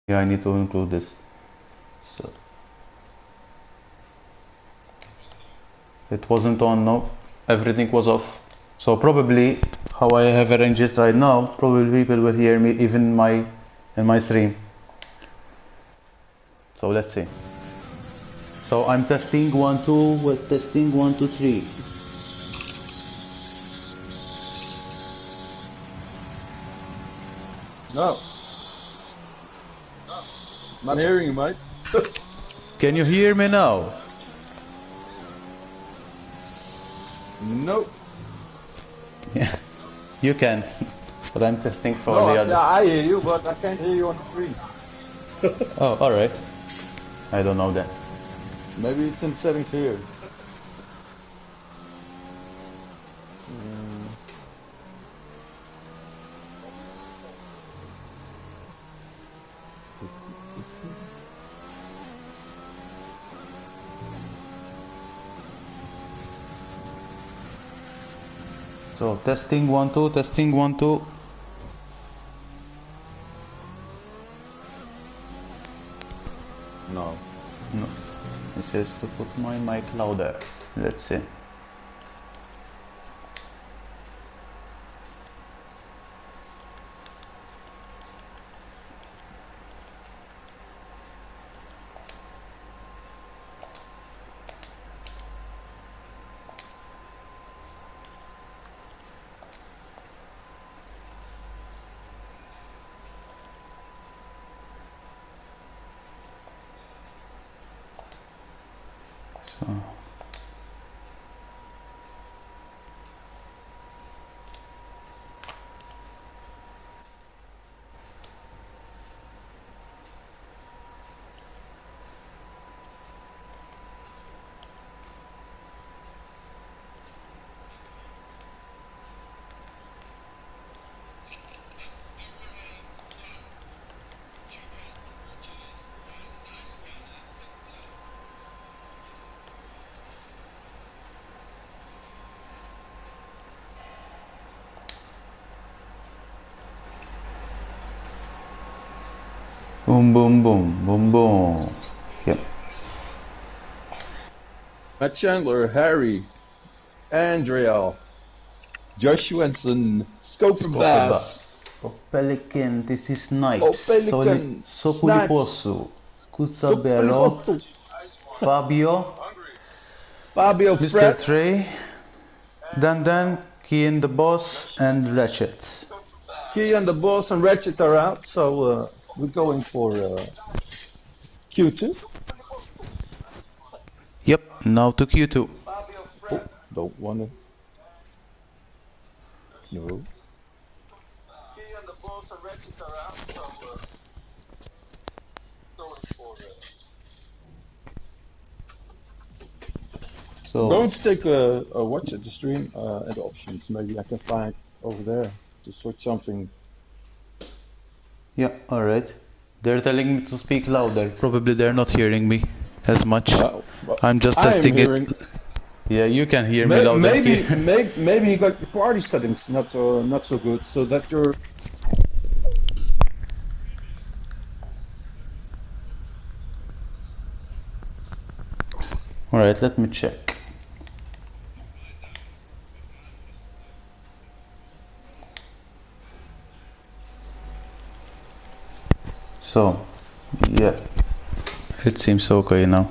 Yeah, I need to include this. So it wasn't on, no, everything was off. So probably how I have arranged it right now, probably people will hear me even in my stream. So let's see. So I'm testing 1 2 with testing 1 2 3. No. Not hearing you, mate. Can you hear me now? Nope. Yeah, you can. But I'm testing for No, the other. I hear you, but I can't hear you on the screen. Oh, alright. I don't know that. Maybe it's in settings here. So testing 1 2, testing 1 2. No. No. It says to put my mic louder. Let's see. Boom, boom, boom, boom, boom. Yep. Matt Chandler, Harry, Andrea, Joshuenson, Scoper Bass, Pelican, this is Snipes. Pelican, Sopuliposu. Kutsabelo. Supalipoto, Fabio. Fabio Mr. Fred, Trey. Dan, Kian the Boss, and Ratchet. Key and the Boss and Ratchet are out, so we're going for Q2. Yep, now to Q2. Oh, don't want to. No. I'm So, going to take a watch at the stream at options. Maybe I can find over there to switch something. yeah, alright. They're telling me to speak louder. Probably they're not hearing me as much. But I'm just I am testing hearing. it. Yeah, you can hear me loud and clear. Maybe you got the party settings not so good, so that you're. Alright, let me check. So, yeah, it seems okay now.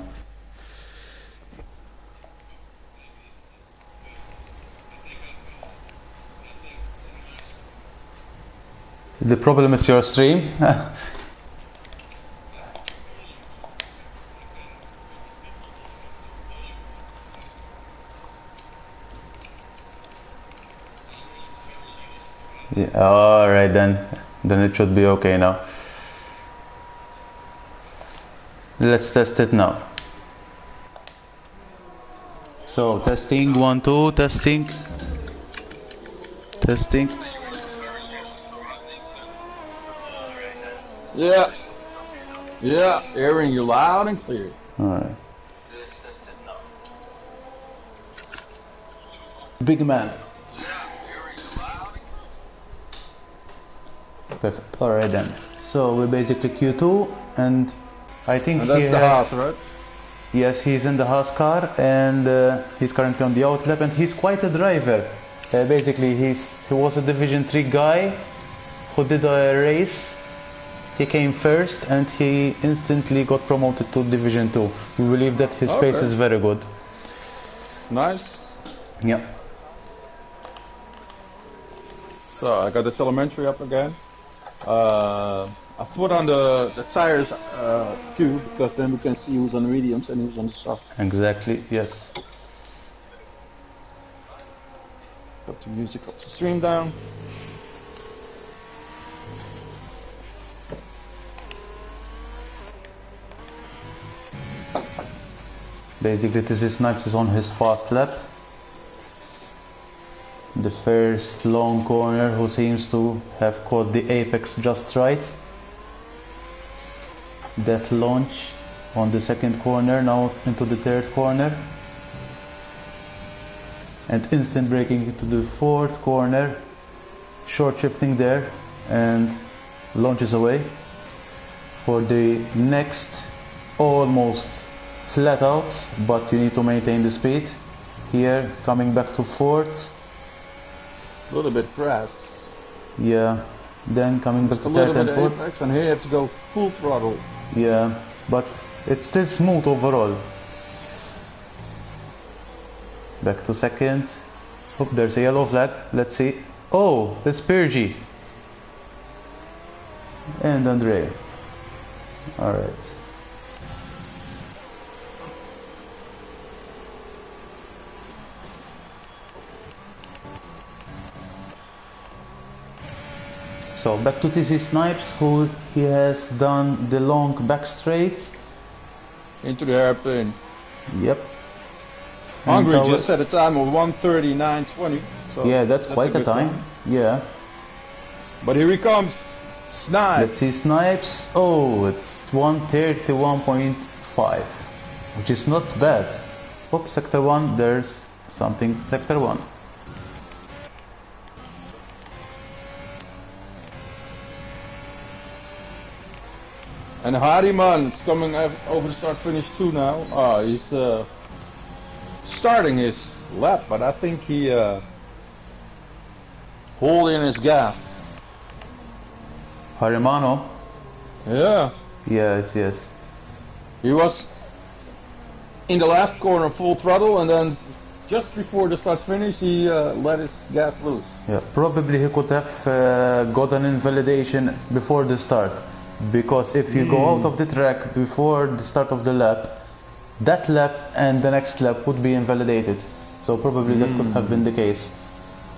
The problem is your stream. Yeah, alright then it should be okay now. Let's test it now. So testing 1 2, testing. Yeah, hearing you loud and clear. Alright. Big man. Perfect. Alright then. So we're basically Q2, and I think And that's he the has... Haas, right? Yes, he's in the Haas car, and he's currently on the outlap, and he's quite a driver. Basically, he was a Division 3 guy who did a race. He came first, and he instantly got promoted to Division 2. We believe that his pace is very good. Nice. Yeah. So I got the telemetry up again. I put on the tires too, because then we can see who's on the mediums and who's on the soft. Exactly, yes. Got the music up the stream down. Basically, this is Snipes is on his fast lap. The first long corner, who seems to have caught the apex just right. That launch on the second corner, now into the third corner. And instant braking into the fourth corner. Short shifting there and launches away. For the next, almost flat out, but you need to maintain the speed. Here, coming back to fourth. A little bit fast. Yeah, then coming back to third and fourth. Apex, and here you have to go full throttle. Yeah, but it's still smooth overall. Back to second. Oh, there's a yellow flag. Let's see. Oh, it's Purgy. And Andre. Alright. So back to TC Snipes, who he has done the long back straight. Into the hairpin. Yep. Hungry just set a time of 1:39.20. So yeah, that's quite a time. Yeah. But here he comes. Snipes. Let's see Snipes. Oh, it's 131.5, which is not bad. Oops, sector 1, there's something sector 1. And Hardiman is coming over the start finish too now. Oh, he's starting his lap, but I think he holding his gas. Harimano? Yeah. Yes, yes. He was in the last corner full throttle, and then just before the start finish he let his gas loose. Yeah, probably he could have got an invalidation before the start. Because if you go out of the track before the start of the lap, that lap and the next lap would be invalidated. So probably that could have been the case.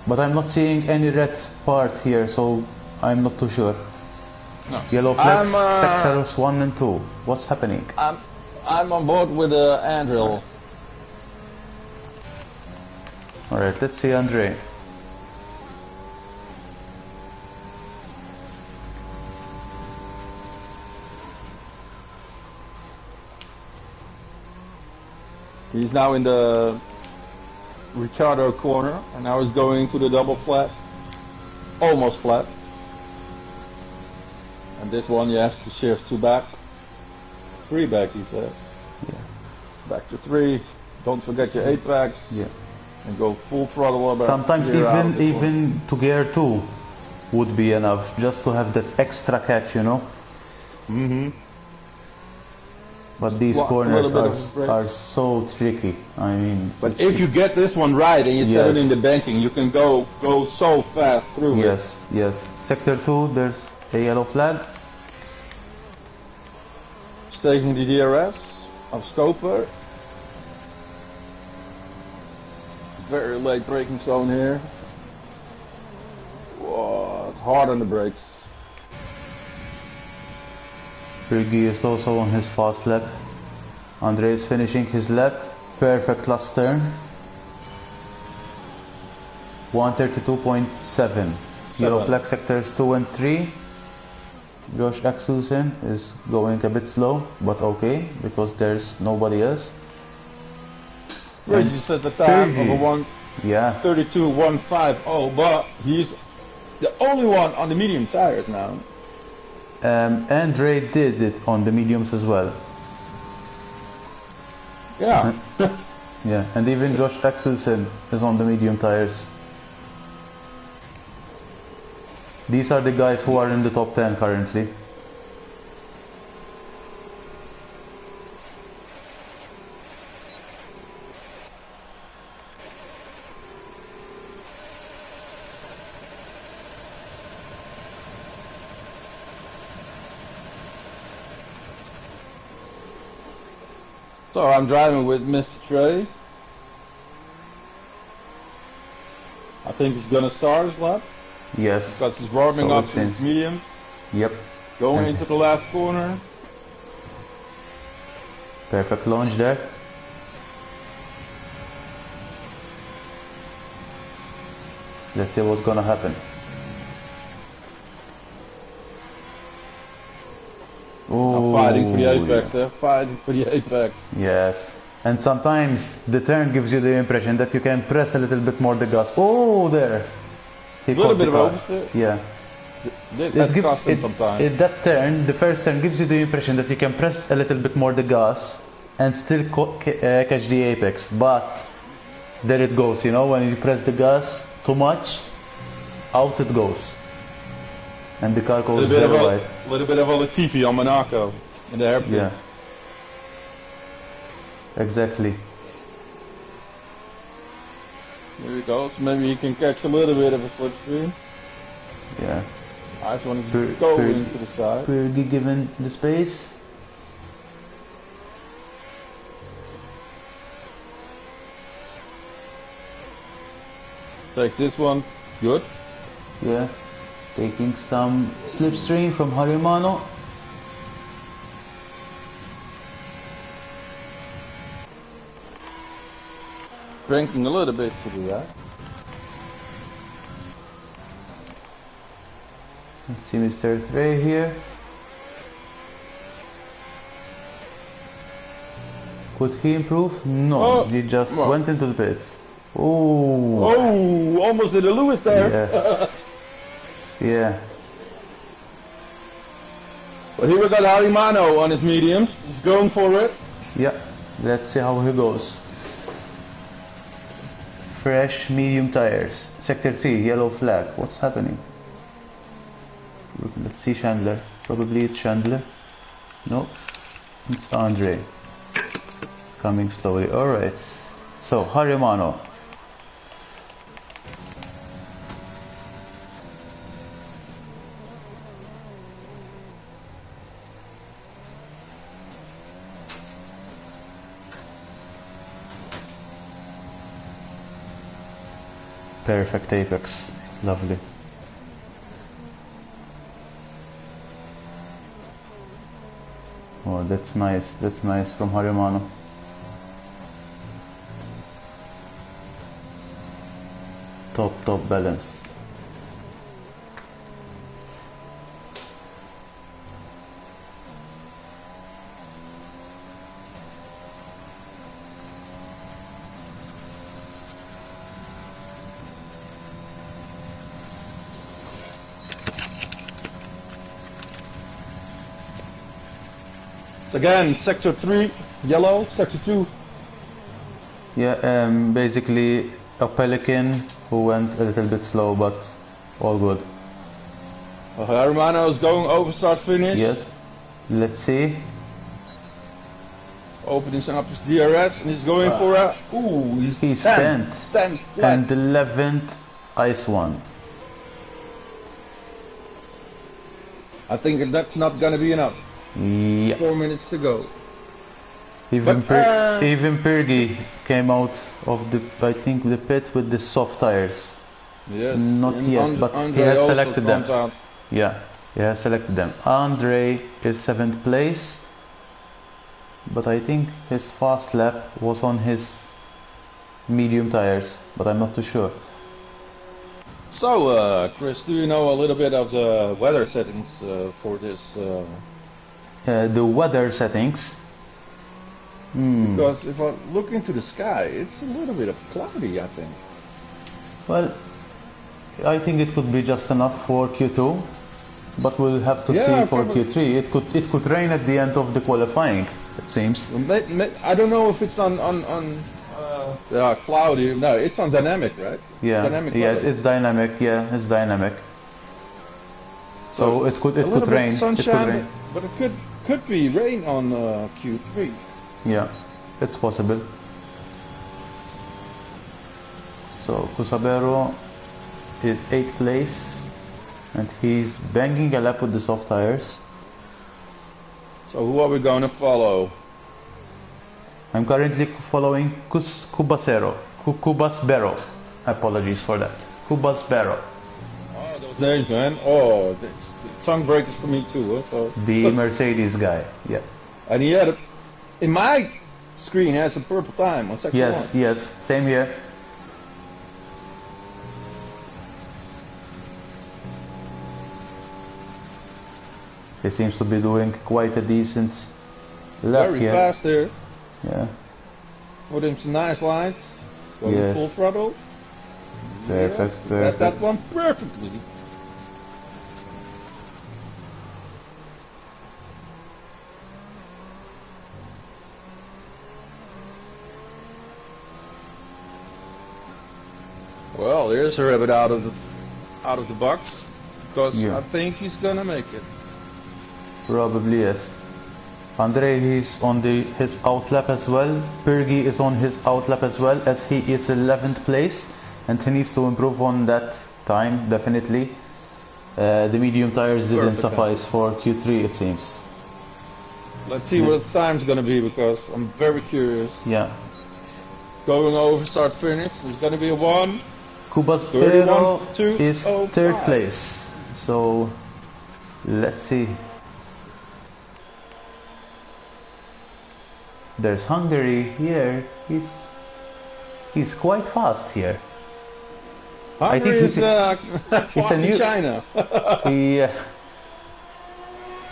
But I'm not seeing any red part here, so I'm not too sure. No. Yellow flags, sectors 1 and 2. What's happening? I'm on board with Andril. Alright, let's see Andre. He's now in the Ricardo corner, and now he's going to the double flat, almost flat. And this one you have to shift to back, 3 back he says. Yeah. Back to 3, don't forget your apex. Yeah. And go full throttle about. Sometimes even to gear 2 would be enough, just to have that extra catch, you know. But these corners are so tricky. I mean, but if you get this one right and you set it in the banking, you can go so fast through it. Yes, yes. Sector 2, there's a yellow flag. He's taking the DRS of Scoper. Very late braking zone here. Whoa, it's hard on the brakes. Briggy is also on his fast lap. Andre is finishing his lap. Perfect last turn. 132.7. Yellow flag sectors 2 and 3. Josh Axelsen is going a bit slow, but okay, because there's nobody else. Right, you set the time of a 1:32.150, but he's 1 second behind. Yeah. He's 1 second behind. Yeah. 32.150, but he's the only one on the medium tires now. Andre did it on the mediums as well. Yeah. Yeah, and even Josh Axelsen is on the medium tires. These are the guys who are in the top 10 currently. So I'm driving with Mr. Trey. I think he's gonna start his lap. Yes. Because he's warming So up it to his seems. mediums. Yep. Going Okay. into the last corner. Perfect launch there. Let's see what's gonna happen. I'm fighting for the Ooh, apex, eh? Fighting for the apex. yes. And sometimes the turn gives you the impression that you can press a little bit more the gas. Oh, there. He A little caught the bit of car. oversteer. Yeah. That costs him sometimes. That turn, the first turn gives you the impression that you can press a little bit more the gas and still catch the apex. But there it goes, you know, when you press the gas too much, out it goes. And the car goes very wide. A little bit of a Latifi on Monaco in the airport. Yeah. Exactly. Here he goes. Maybe he can catch a little bit of a slipstream. Yeah. Nice one is going to the side. Purdy given the space. Takes this one. Good. Yeah. Taking some slipstream from Harimano. Cranking a little bit to the right. Let's see Mr. Trey here. Could he improve? No, Oh, he just well. went into the pits. Oh, Oh, almost did a Lewis there. yeah. Yeah, But here we got Harimano on his mediums. He's going for it. yeah. Let's see how he goes. Fresh medium tires. Sector 3, yellow flag. What's happening? Let's see Chandler. Probably it's Chandler. No, it's Andre. Coming slowly. Alright. So, Harimano. Perfect apex. Lovely. Oh, that's nice. That's nice from Harimano. Top balance. Again, sector 3, yellow, sector 2. Yeah, basically a Pelican who went a little bit slow, but all good. Harimano is going over start finish. Yes. Let's see. Opening up his DRS and he's going for a... Ooh, he's 10th. 10th flat. And 11th ice one. I think that's not gonna be enough. Yeah. 4 minutes to go. Even But, even Purdy came out of the, I think, the pit with the soft tires. Yes. Not and yet, but Andre he has also selected them. comes out. Yeah, he has selected them. Andre is 7th place, but I think his fast lap was on his medium tires, but I'm not too sure. So, Chris, do you know a little bit of the weather settings for this? The weather settings. Because if I look into the sky, it's a little bit of cloudy, I think. Well, I think it could be just enough for Q2, but we'll have to Yeah, see for probably. Q3. It could rain at the end of the qualifying, it seems. I don't know if it's on cloudy. No, it's on dynamic, right? Yeah, Dynamic yes, weather. it's dynamic. Yeah, it's dynamic. So it it's could a little bit rain. It could sunshine, rain. but it could be rain on Q3. Yeah, it's possible. So Kusabero is 8th place, and he's banging a lap with the soft tires. So who are we going to follow? I'm currently following Kubasbero. Apologies for that. Kubasbero. Oh, those names, man. Oh, the tongue breakers for me too. Huh? So, The Mercedes guy. Yeah. and he had in my screen has a purple time on second Yes, one. yes. Same here. He seems to be doing quite a decent lap Very here. fast there. Yeah. Put him some nice lines. Going Yes. full throttle. Perfect, Yes, perfect. that one perfectly. Well, here's a rabbit out of the box because Yeah. I think he's gonna make it. Probably yes. Andre is on his outlap as well. Pirgi is on his outlap as well, as he is 11th place, and he needs to improve on that time definitely. The medium tires didn't Perfect. suffice for Q3, it seems. Let's see what his time's gonna be because I'm very curious. Yeah. Going over start finish. There's gonna be a 1. Kubasbero 31, is 3rd 205. place. So let's see. There's Hungary here. He's quite fast here. I think Hungary he's is he's a in new- China.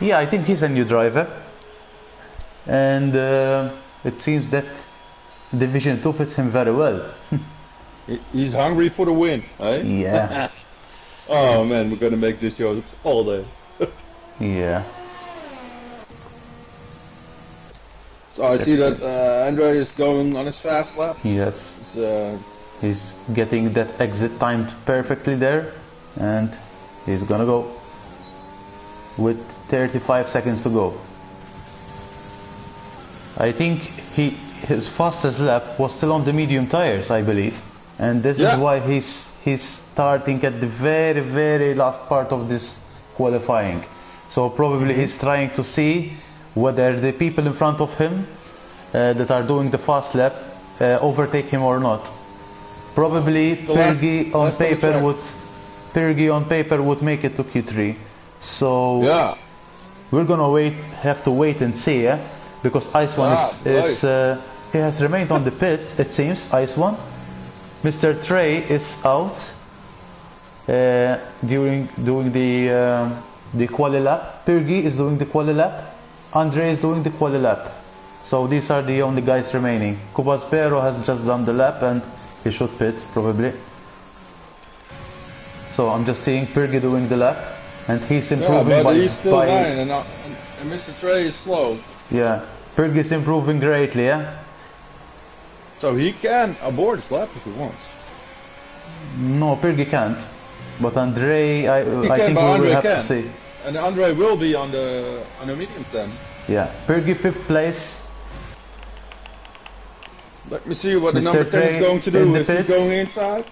Yeah, I think he's a new driver, and it seems that Division 2 fits him very well. He's hungry for the win, eh? Yeah, Oh man, we're gonna make this show all day. yeah, So I see that Andre is going on his fast lap. yes. It's, He's getting that exit timed perfectly there, and he's gonna go with 35 seconds to go. I think his fastest lap was still on the medium tires, I believe, and this Yeah. is why he's starting at the very last part of this qualifying. So probably he's trying to see whether the people in front of him that are doing the fast lap overtake him or not. Probably Pirgi on last of the paper track. would make it to Q3. So yeah. we're gonna have to wait and see, yeah? Because Ice One is he has remained on the pit, it seems. Ice One, Mr. Trey is out doing the quali lap. Pirgi is doing the quali lap. Andre is doing the quali lap. So these are the only guys remaining. Kubasbero has just done the lap and he should pit probably. So I'm just seeing Pirgi doing the lap, and he's Yeah, improving but he's still 9 and Mr. Trey is slow. yeah. Pirgi is improving greatly, yeah. So he can abort his lap if he wants. No, Pirgi can't. But Andre, I can, think but we Andre will have to can. see. And Andre will be on the mediums then. Yeah, Pirgi 5th place. Let me see what the Mr. number 10 Trey is going to in do. the Is he pits. going inside?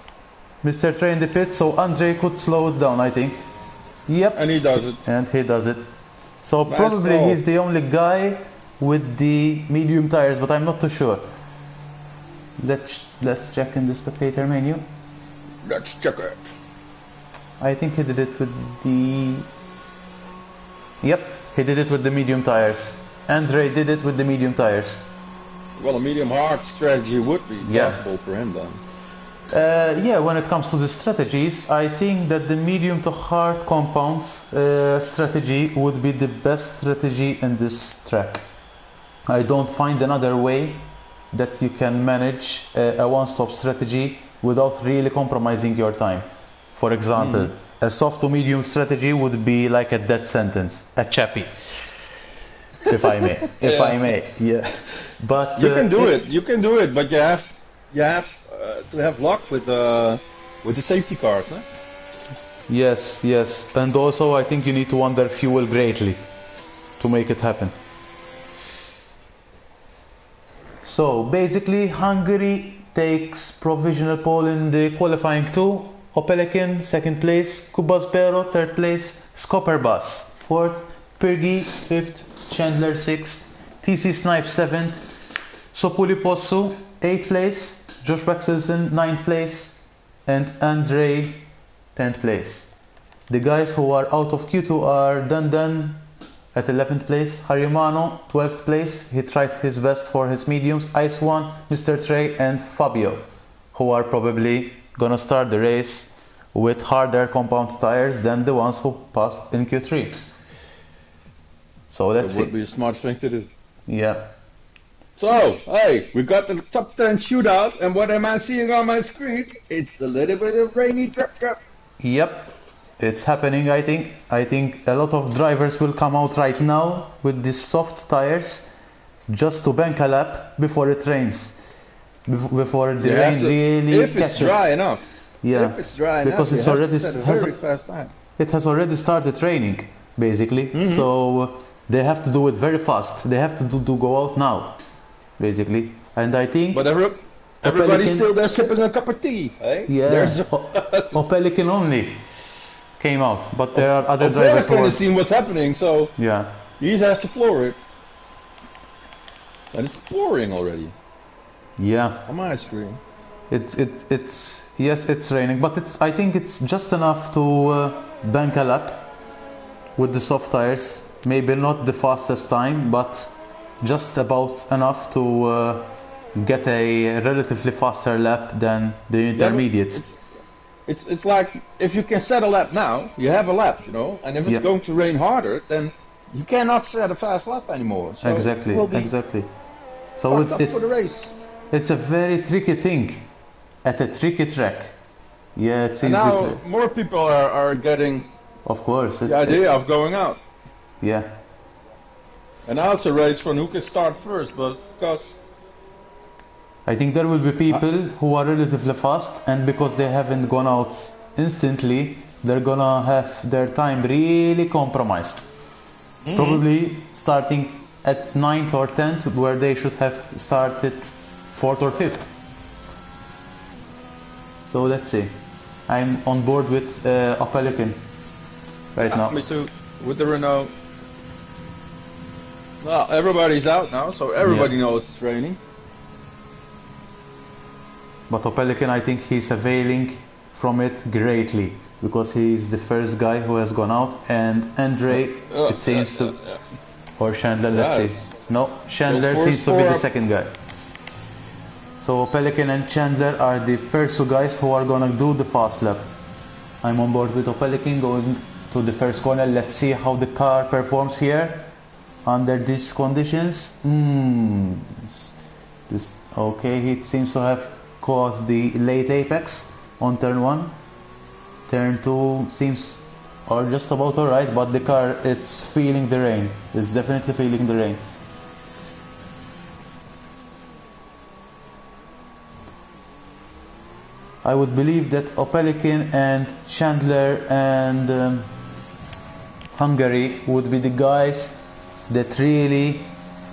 Mr. Trey in the pit, so Andre could slow it down, I think. Yep, And he does it. and he does it. So Nice probably call. he's the only guy with the medium tires, but I'm not too sure. Let's check in the spectator menu. Let's check it. I think he did it with the... Yep, he did it with the medium tires. Andre did it with the medium tires. Well, a medium hard strategy would be Yeah. possible for him then. Yeah, when it comes to the strategies, I think that the medium to hard compound strategy would be the best strategy in this track. I don't find another way that you can manage a one-stop strategy without really compromising your time. For example, a soft to medium strategy would be like a death sentence, a chappy, if I may. If I may, yeah. But you can do it. You can do it, but you have to have luck with the safety cars, huh? Yes, yes, and also I think you need to under fuel greatly to make it happen. So basically, Hungary takes provisional pole in the qualifying 2. Opelikin second place, Kubaspero third place, Skoperbas fourth, Pirgi fifth, Chandler sixth, TC Snipe seventh, Sopulipossu 8th place, Josh Baxelsen 9th place, and Andrei 10th place. The guys who are out of Q2 are Dandan at 11th place, Harimano 12th place, he tried his best for his mediums, Ice One, Mr. Trey, and Fabio, who are probably gonna start the race with harder compound tires than the ones who passed in Q3. So let's see. That would be a smart thing to do. Yeah. So, hey, we got the top 10 shootout, and what am I seeing on my screen? It's a little bit of rainy truck. Yep. It's happening, I think. I think a lot of drivers will come out right now with these soft tires just to bank a lap before it rains. Before the rain really if catches. It's dry enough. Yeah. If it's dry because enough, it's already very fast time. It has already started raining, basically. So they have to do it very fast. They have to go out now, basically. And I think. But everybody's still there sipping a cup of tea, eh? Yeah. Opelikin only came out, but there are other drivers who have seen what's happening, so yeah, he has to floor it, and it's pouring already. Yeah. On my screen. It's yes, it's raining, but I think it's just enough to bank a lap with the soft tires. Maybe not the fastest time, but just about enough to get a relatively faster lap than the intermediates. It's like if you can set a lap now, you have a lap, you know, and if it's going to rain harder, then you cannot set a fast lap anymore. So exactly. So it's for the race. It's a very tricky thing at a tricky track. Yeah, it seems. And now more people are getting, of course, the idea of going out. Yeah. And now it's a race for who can start first, but because I think there will be people who are relatively fast, and because they haven't gone out instantly, they're gonna have their time really compromised. Probably starting at 9th or 10th, where they should have started 4th or 5th. So let's see. I'm on board with Opelikin right now. Me too, with the Renault. Well, everybody's out now, so everybody knows it's raining. But Opelikin, I think he's availing from it greatly, because he's the first guy who has gone out, and Andrei, it seems to, or Chandler, let's see. No, Chandler seems to be the second guy. So Opelikin and Chandler are the first two guys who are gonna do the fast lap. I'm on board with Opelikin going to the first corner. Let's see how the car performs here under these conditions. Okay, he seems to have caused the late apex on turn 1. Turn 2 seems just about alright, but the car, it's feeling the rain. It's definitely feeling the rain. I would believe that Opelikin and Chandler and Hungary would be the guys that really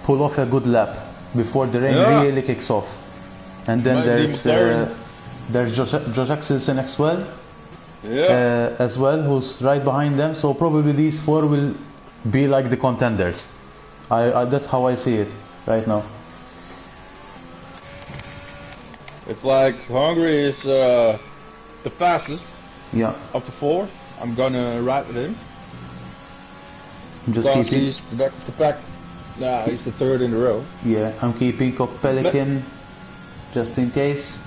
pull off a good lap before the rain really kicks off. And then there's Josh Axelsen as well, who's right behind them. So probably these four will be like the contenders. That's how I see it right now. It's like Hungary is the fastest of the four. I'm gonna ride with him. Just keeping. He's the back of the pack. Nah, he's the third in a row. Yeah, I'm keeping Opelikin just in case.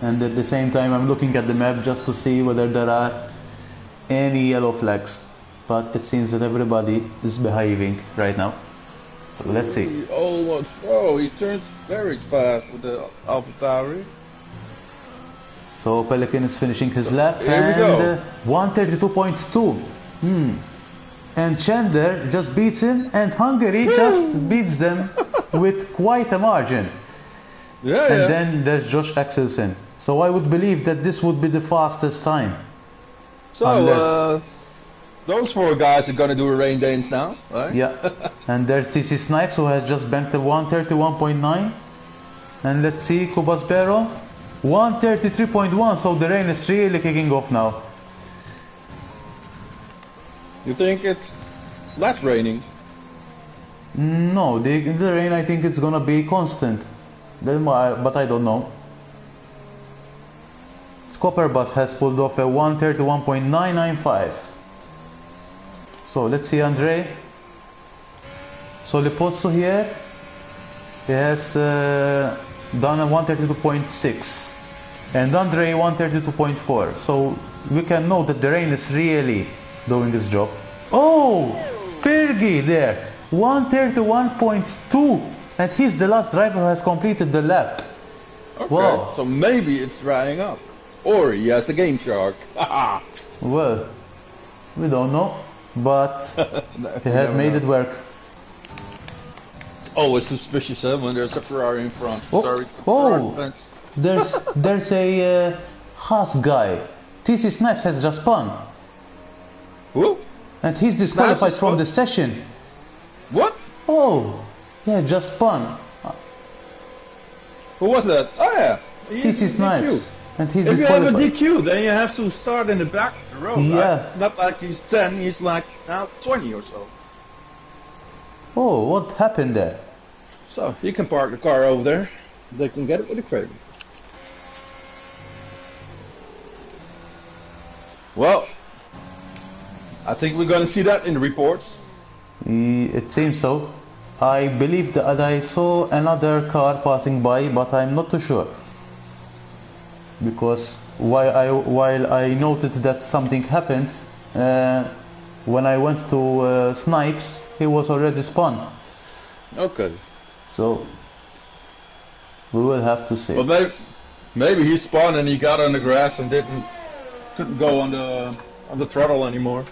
And at the same time, I'm looking at the map just to see whether there are any yellow flags. But it seems that everybody is behaving right now. So let's see. He almost, he turns very fast with the AlphaTauri. So Pelican is finishing his lap Here we go. 132.2. And Chandler just beats him, and Hungary just beats them with quite a margin. Yeah, And then there's Josh Axelsen. So I would believe that this would be the fastest time. So those four guys are gonna do a rain dance now, right? Yeah. And there's TC Snipes, who has just banked a 131.9. And let's see, Kubas Barrow, 133.1. So the rain is really kicking off now. You think it's less raining? No, the rain, I think it's gonna be constant. But I don't know. Scopper Bus has pulled off a 131.995. So let's see Andre. Soliposso here. He has done a 132.6. And Andre 132.4. So we can know that the rain is really doing its job. Oh! Pirgi there! 131.2. And he's the last driver who has completed the lap. Okay, wow. So maybe it's drying up. Or he has a game shark. Well, we don't know, but he had made it work. It's always suspicious, huh, when there's a Ferrari in front. Oh, Sorry. there's a Haas guy. TC Snipes has just spun. Who? And he's disqualified from the session. What? Oh, yeah, just spun. Who was that? Oh yeah, TC Snipes. And he's if you have a disqualified. DQ, then you have to start in the back of the road. Yeah. Right? It's not like he's 10, he's like now 20 or so. Oh, what happened there? So you can park the car over there. They can get it with a crate. Well, I think we're going to see that in the reports. It seems so. I believe that I saw another car passing by, but I'm not too sure. Because while I noted that something happened, when I went to Snipes, he was already spun. Okay. So we will have to see. Well, maybe he spun and he got on the grass and couldn't go on the throttle anymore.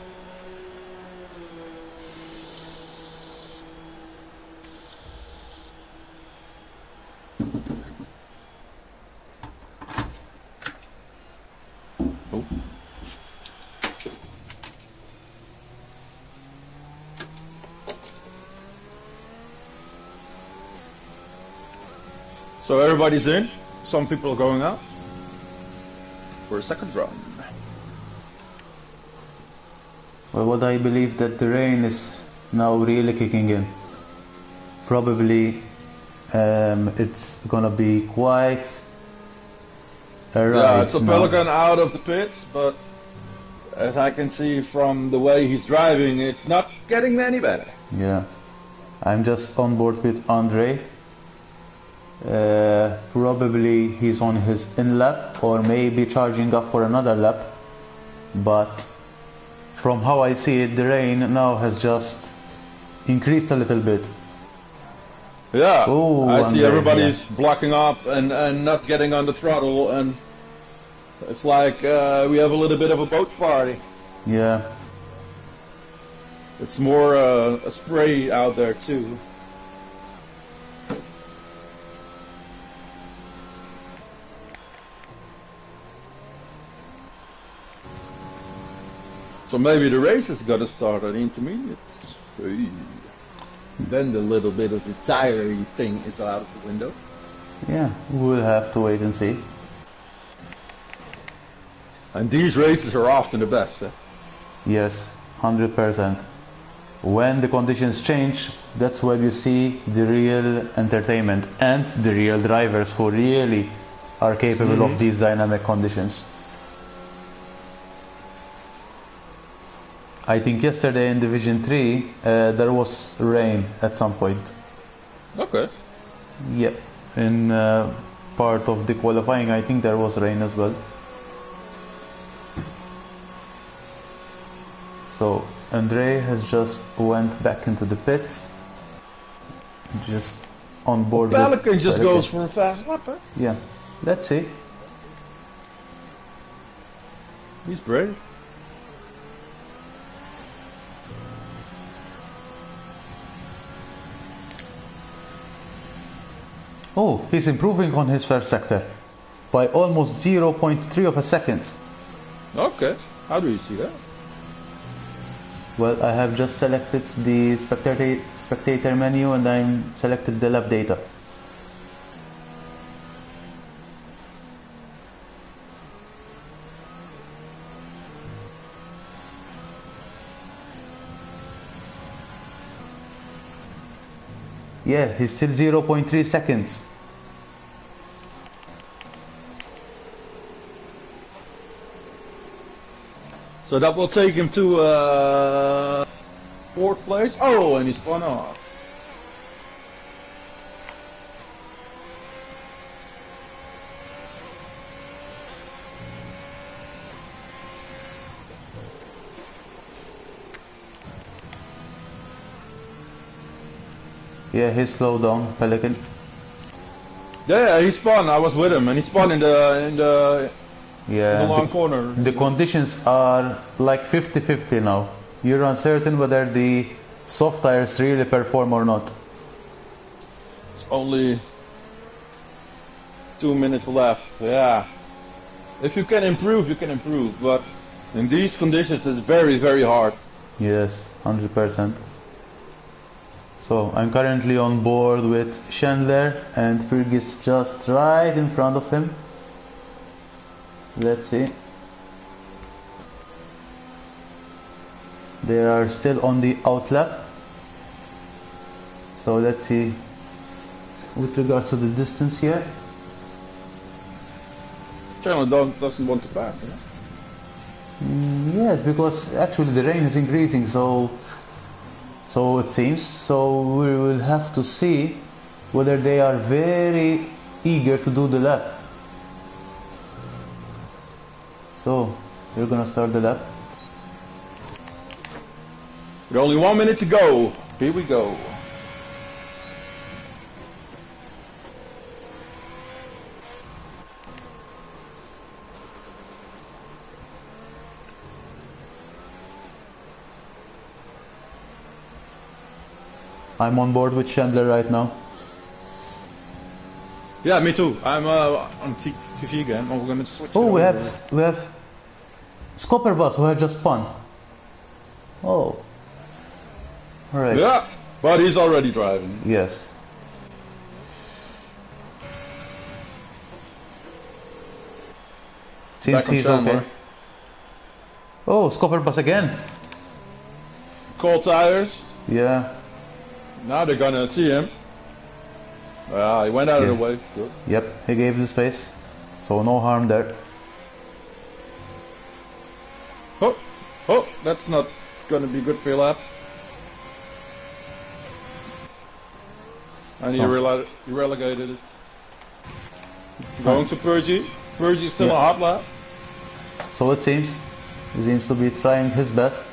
Oh. So everybody's in. Some people are going out for a second run. Well, what I believe that the rain is now really kicking in. Probably it's gonna be quite a ride. Yeah, it's a now. Pelican out of the pits, but as I can see from the way he's driving, it's not getting any better. Yeah, I'm just on board with Andre. Probably he's on his in lap or maybe charging up for another lap, but from how I see it, the rain now has just increased a little bit. Yeah, Oh, I see Andre, everybody's blocking up and not getting on the throttle, and it's like we have a little bit of a boat party. Yeah, It's more a spray out there too. So maybe the race is gonna start at the intermediates. Hey. Then the little bit of the tire thing is out of the window. yeah, we'll have to wait and see. And these races are often the best. Eh? Yes, 100%. When the conditions change, that's where you see the real entertainment and the real drivers who really are capable of these dynamic conditions. I think yesterday in Division 3 there was rain at some point. Okay. Yep, in part of the qualifying I think there was rain as well. So Andre has just went back into the pits, just on board. Pelican just Pelican. goes for a fast lap. Eh? Yeah, let's see. He's brave. Oh, he's improving on his first sector by almost 0.3 of a second. Okay, how do you see that? Well, I have just selected the spectator menu and I'm selected the lap data. Yeah, he's still 0.3 seconds. So that will take him to 4th place. Oh, and he's spun off. Yeah, he slowed down, Pelican. Yeah, he spun. I was with him, and he spun in the long corner. The conditions are like 50-50 now. You're uncertain whether the soft tires really perform or not. It's only 2 minutes left. Yeah. If you can improve, you can improve. But in these conditions, it's very, very hard. Yes, 100%. So I'm currently on board with Chandler and Purg is just right in front of him. Let's see. They are still on the outlap. So let's see with regards to the distance here. Chandler doesn't want to pass, yeah? Yes, because actually the rain is increasing, so it seems. So we will have to see whether they are very eager to do the lap. So we're gonna start the lap. With only 1 minute to go. Here we go. I'm on board with Chandler right now. Yeah, me too. I'm on TV again. Oh, we're gonna switch. Oh, we have Scopper Bus who had just spun. Oh, all right. Yeah, but he's already driving. Yes. Seems he's okay. Oh, Scopper Bus again. Cold tires. Yeah. Now they're gonna see him. He went out of the way. Good. Yep, he gave the space, so no harm there. Oh, that's not gonna be good for your lap. And you relegated it. Going to Purgy. Purgy's still a hot lap. So it seems. He seems to be trying his best.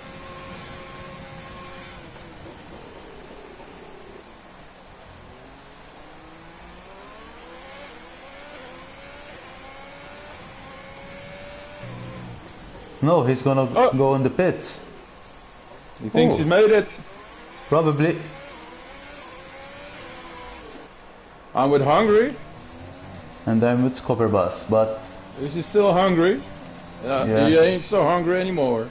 No, he's gonna go in the pits. He thinks he made it. Probably. I'm with Hungary. And I'm with Scopper Bus, but... Is he still hungry? Yeah. He ain't so hungry anymore.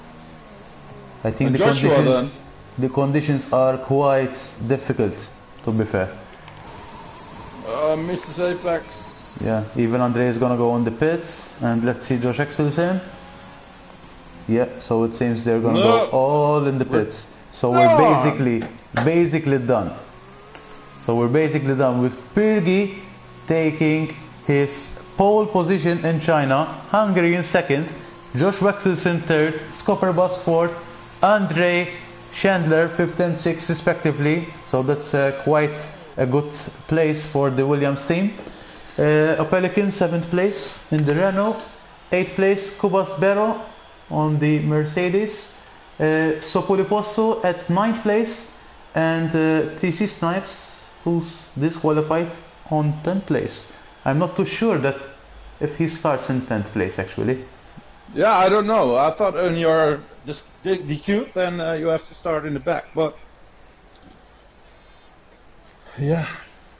I think the conditions are quite difficult, to be fair. Mrs. Apex. Yeah, even Andre is gonna go on the pits, and let's see Josh Axelsen. Yeah, so it seems they're gonna go all in the pits. So we're basically done. So we're basically done with Purgy taking his pole position in China, Hungary in second, Josh Axelsen third, Scopper Bus fourth, Andre Chandler fifth and sixth respectively. So that's quite a good place for the Williams team. A Pelican 7th place in the Renault, 8th place Kubas Bero on the Mercedes, Sopoliposso at 9th place, and TC Snipes, who's disqualified, on 10th place. I'm not too sure that if he starts in 10th place actually. Yeah, I don't know. I thought when you're just DQ, then you have to start in the back. But yeah,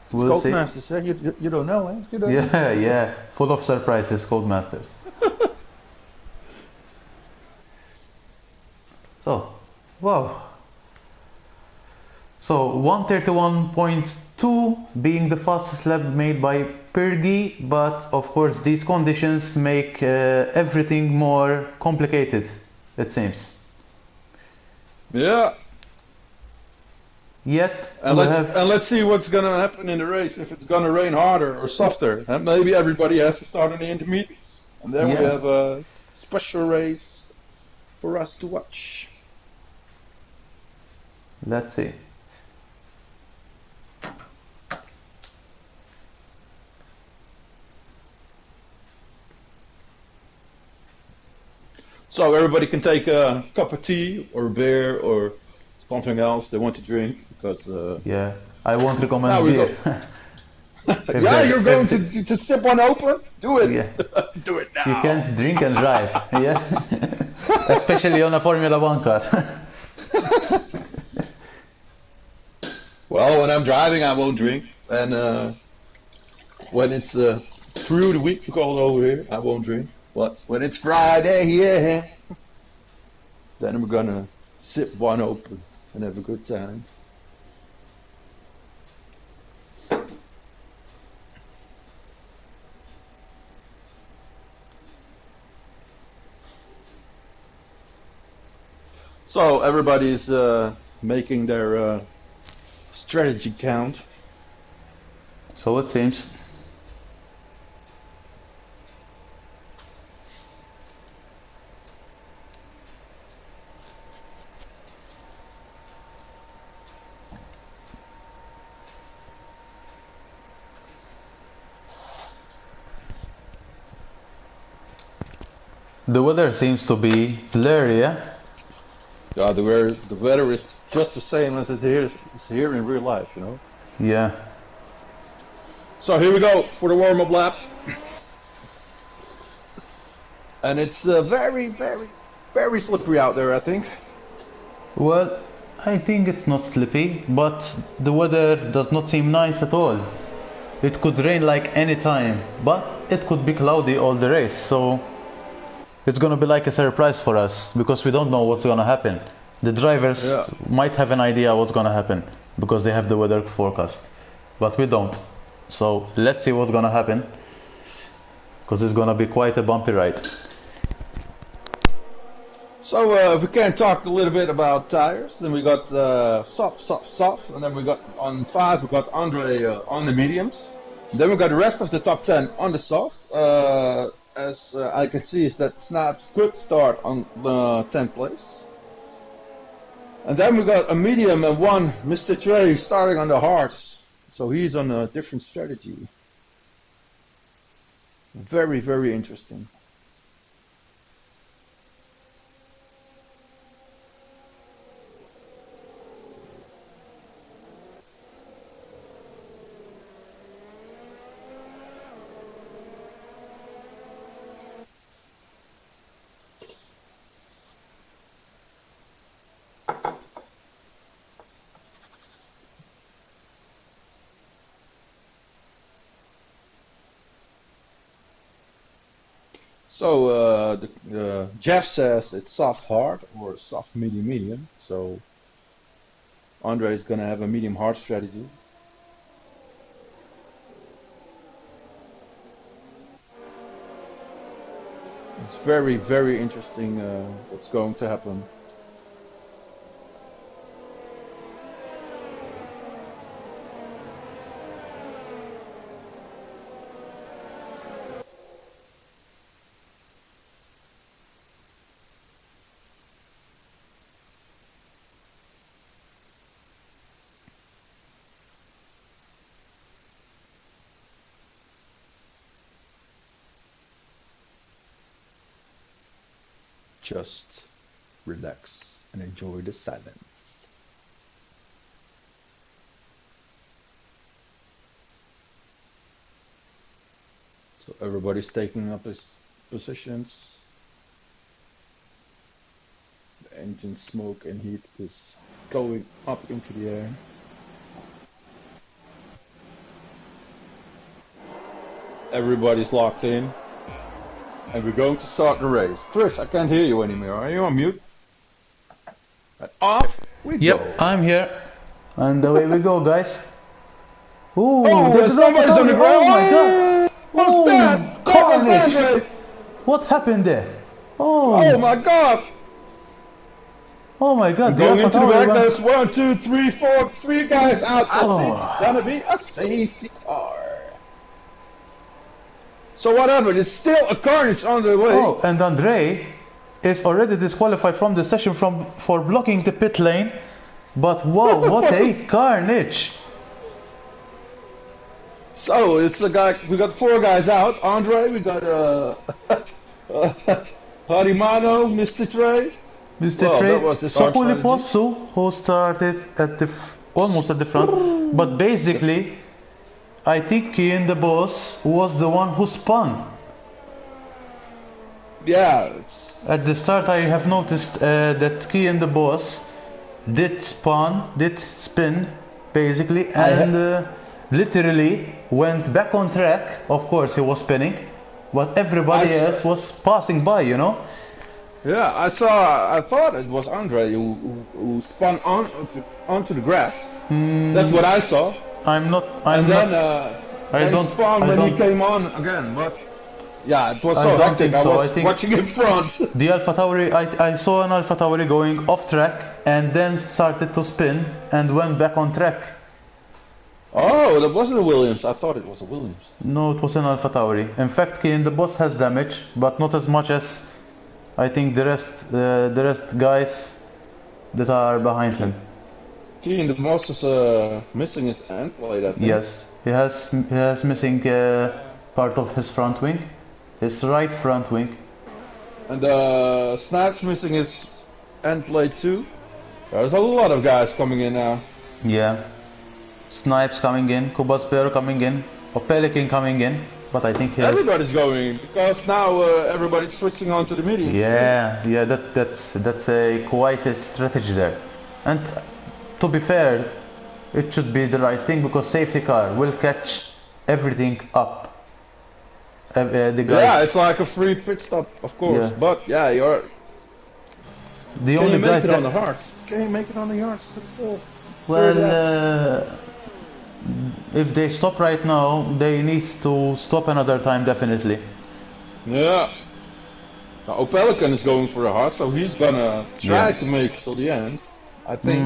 it's We'll see. Codemasters. Eh? You don't know, eh? You don't know. Yeah, yeah, full of surprises, Codemasters. So, wow. So 131.2 being the fastest lap made by Pergy, but of course these conditions make everything more complicated, it seems. Yeah. Yet And we let's have, and let's see what's gonna happen in the race. If it's gonna rain harder or softer, and maybe everybody has to start on the intermediates, and then we yeah, have a special race for us to watch. let's see. So everybody can take a cup of tea or a beer or something else they want to drink because Yeah, I won't now recommend we beer. go. Yeah, you're going If to sip one open? Do it. yeah, Do it you now. can't drink and drive. Yeah, especially on a Formula One car. Well, when I'm driving, I won't drink, and when it's through the week, we call it over here, I won't drink. But when it's Friday, yeah, then we're gonna sip one open and have a good time. So everybody's making their strategy count. So it seems. The weather seems to be blurry, yeah? Yeah, the weather is just the same as it's here in real life, you know. Yeah. So here we go for the warm-up lap, and it's very slippery out there, I think. Well, I think it's not slippy, but the weather does not seem nice at all. It could rain like any time, but it could be cloudy all the race, so it's gonna be like a surprise for us because we don't know what's gonna happen. The drivers Yeah. might have an idea what's gonna happen because they have the weather forecast, but we don't. So let's see what's gonna happen because it's gonna be quite a bumpy ride. So if we can talk a little bit about tires, then we got soft, and then we got on 5 we got Andre on the mediums. Then we got the rest of the top 10 on the softs. As I can see, is that Snaps could start on the 10th place. And then we got a medium and one Mr. Trey starting on the hards. So he's on a different strategy. Very interesting. So Jeff says it's soft hard or soft medium. So Andre is gonna have a medium hard strategy. It's very interesting what's going to happen. Just relax and enjoy the silence. So everybody's taking up his positions. engine smoke and heat is going up into the air. Everybody's locked in. And we're going to start the race. Chris, I can't hear you anymore. Are you on mute? And off we go. Yep, I'm here. And away we go, guys. Ooh, there's somebody's on the ground. Oh my god. What's that? Carnage. What happened there? Oh my god. Oh my god. Going into the back, there's 1, 2, 3, 4, 3 guys out. I think it's gonna be a safety car. So what happened? It's still a carnage on the way. Oh, and Andre is already disqualified from the session for blocking the pit lane. But whoa, what a carnage! So it's a guy. We got 4 guys out. Andre, we got Harimano, Mr. Trey. Mr. Trey, Sokuliposu, who started at the almost at the front, but basically, I think Kian the boss was the one who spun. Yeah, at the start I have noticed that Kian the boss did spin, basically, and literally went back on track. Of course, he was spinning, but everybody else was passing by, you know. Yeah, I thought it was Andre who spun onto the grass. That's what I saw. I don't spawn when he came on again, but yeah, it was so hectic. I was watching in front. The Alpha Tauri, I saw an Alpha Tauri going off track and then started to spin and went back on track. Oh, that wasn't a Williams. I thought it was a Williams. No, it was an Alpha Tauri. In fact, Kian the boss has damage, but not as much as I think the rest guys that are behind him. Kian the boss is missing his end plate, I think. Yes, he has missing part of his front wing, his right front wing. And Snap's missing his end plate too. There's a lot of guys coming in now. Yeah, Snipes coming in, Kubasper coming in, Opelikin coming in, but I think everybody's going because now everybody's switching on to the medium. Yeah, that's a quite a strategy there, and to be fair, it should be the right thing because safety car will catch everything up. The guys. Yeah, it's like a free pit stop, of course. Yeah. But yeah, you're. The only guys on the hards. Can you make it on the yards to the full? Well, if they stop right now, they need to stop another time definitely. Yeah. Now, Opelican is going for a hard, so he's gonna try to make it till the end. I think.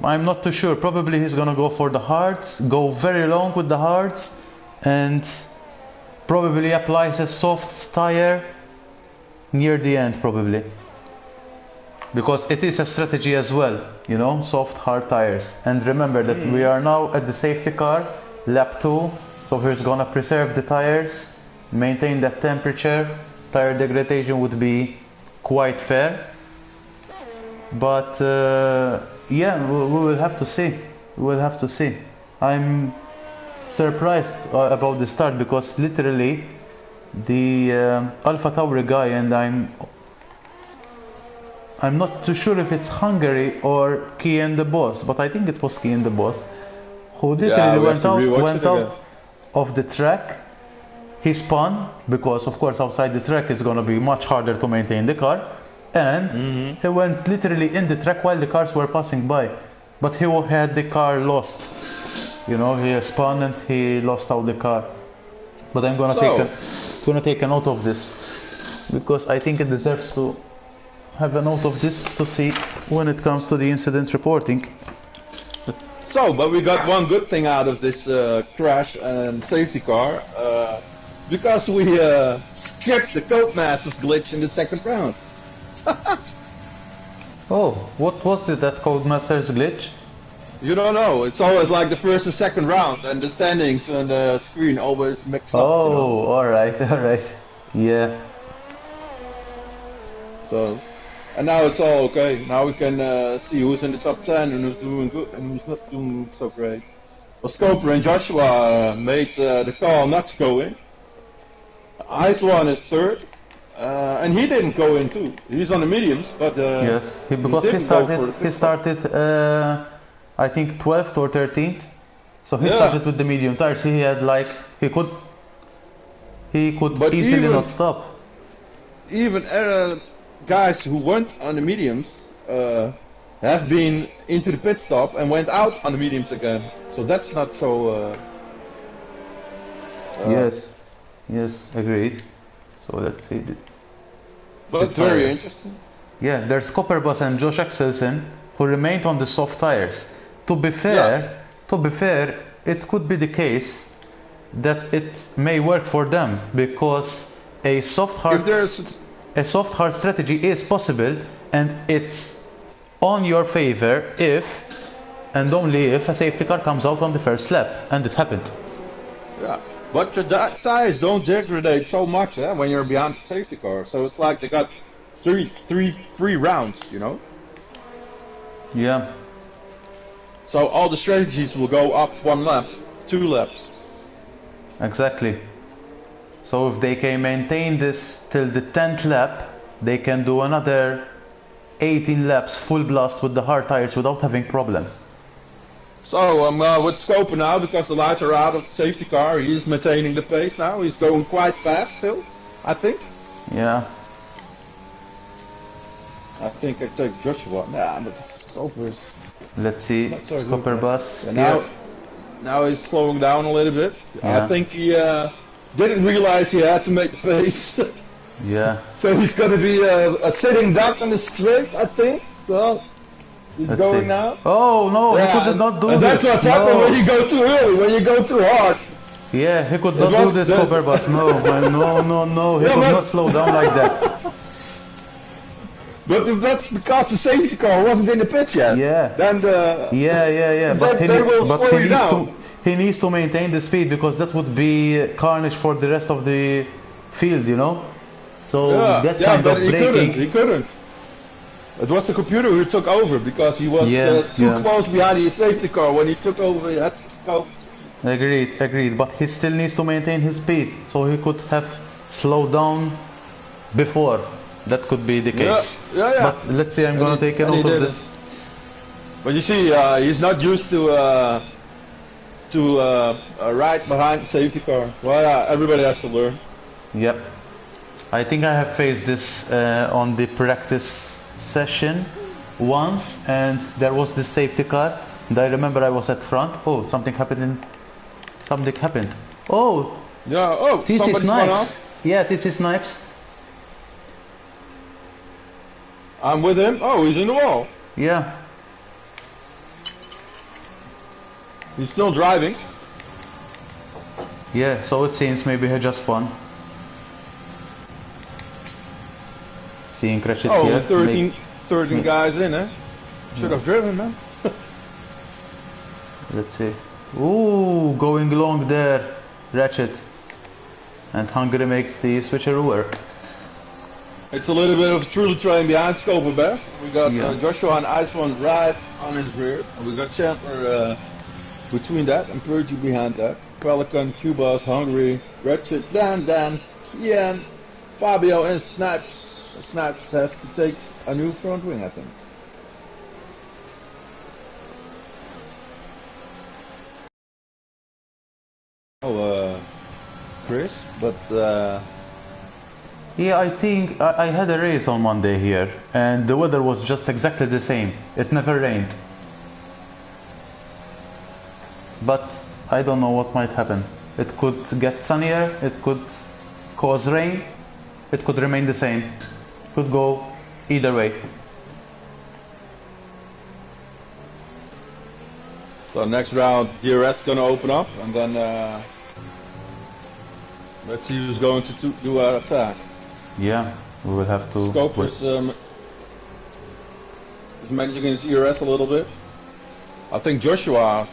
I'm not too sure. Probably he's gonna go for the hards, go very long with the hards, and probably applies a soft tire near the end, probably. Because it is a strategy as well, you know, soft hard tires. And remember that we are now at the safety car, lap 2, so he's gonna preserve the tires, maintain that temperature. Tire degradation would be quite fair. But yeah, we will have to see. We'll have to see. I'm surprised about the start because literally the Alpha Tauri guy, and I'm not too sure if it's Hungary or Kian the boss, but I think it was Kian the boss who literally went out of the track. He spun because of course outside the track it's gonna be much harder to maintain the car. And he went literally in the track while the cars were passing by, but he had the car lost. You know, he spun and he lost out the car. But I'm gonna take a note of this because I think it deserves to have a note of this to see when it comes to the incident reporting. So, but we got one good thing out of this crash and safety car because we skipped the Codemasters glitch in the second round. Oh, what was that Codemasters glitch? You don't know. It's always like the first and second round, and the standings on the screen always mix up. Oh, you know? all right, yeah. So, and now it's all okay. Now we can see who's in the top 10 and who's doing good and who's not doing so great. Well, Scoper and Joshua made the call not to go in. Ice One is third. And he didn't go in too. He's on the mediums, but yes, because didn't go for he started I think 12th or 13th. So he Yeah. started with the medium tires. He had like he could But easily even- not stop. even guys who went on the mediums have been into the pit stop and went out on the mediums again. So that's not so. Yes, yes, agreed. So let's see. But the very tire. interesting. Yeah, there's Copperbus and Josh Axelsen who remained on the soft tires. To be fair, it could be the case that it may work for them because a soft hard strategy is possible, and it's on your favor if and only if a safety car comes out on the first lap, and it happened. Yeah, but the tires don't degrade so much when you're behind the safety car. So it's like they got three rounds, you know. Yeah, So all the strategies will go up 1 lap, 2 laps. exactly. So if they can maintain this till the 10th lap, they can do another 18 laps full blast with the hard tires without having problems. So with Scoper now, because the lights are out of the safety car, he's maintaining the pace now. He's going quite fast still, I think. Yeah, I think I take Joshua. Nah, but Scoper is... let's see. Not so good, Copperbus. Yeah, now he's slowing down a little bit. Yeah. I think he didn't realize he had to make the pace. Yeah. So he's going to be a sitting duck on the straight, I think. Well, he's Let's going see. now. Oh no, he could not do and this. that's what's happened No. when you go too early, when you go too hard. Yeah, he could not was do this, the- Copperbus. No, man, no. He Yeah, could but- not slow down like that. But if that's because the safety car wasn't in the pit yet. Yeah. Then the... Yeah. But, They will slow you down. he needs to maintain the speed, because that would be carnage for the rest of the field, you know. So that kind but of he braking. couldn't. It was the computer who took over because he was too close behind the safety car. When he took over, he had to go. Agreed. But he still needs to maintain his speed, so he could have slowed down before. That could be the case. Yeah. But let's see. I'm gonna take a and he note of didn't. this. But you see, he's not used to ride behind the safety car. Well, yeah, everybody has to learn. Yep. I think I have faced this on the practice session once, and there was this safety car, and I remember I was at front. Oh, something happened. Oh, Yeah. Oh, this is somebody's gone Snipes. off. Yeah, this is Snipes. I'm with him. Oh, he's in the wall. Yeah. He's still driving. Yeah, so it seems maybe he just won. Seeing crashes Oh, here. 13 guys in, eh? Should have driven, man. Let's see. Ooh, going long there, Ratchet. And Hungary makes the switcheroo work. It's a little bit of a truly train behind Scoper Best. We got Yeah. Joshua and Iceone right on his rear. And we got Chandler between that and Purgy behind that. Pelican, Cubas, Hungary, Ratchet, Dan, Kian, Fabio, and Snipes. Snipes has to take a new front wing, I think. Oh, Chris, but Yeah, I think I had a race on Monday here, and the weather was just exactly the same. It never rained. But I don't know what might happen. It could get sunnier, it could cause rain, it could remain the same. Could go either way. so next round, DRS gonna open up, and then let's see who's going to do our attack. Yeah, we will have to Scope wait. is managing his ERS a little bit. I think Joshua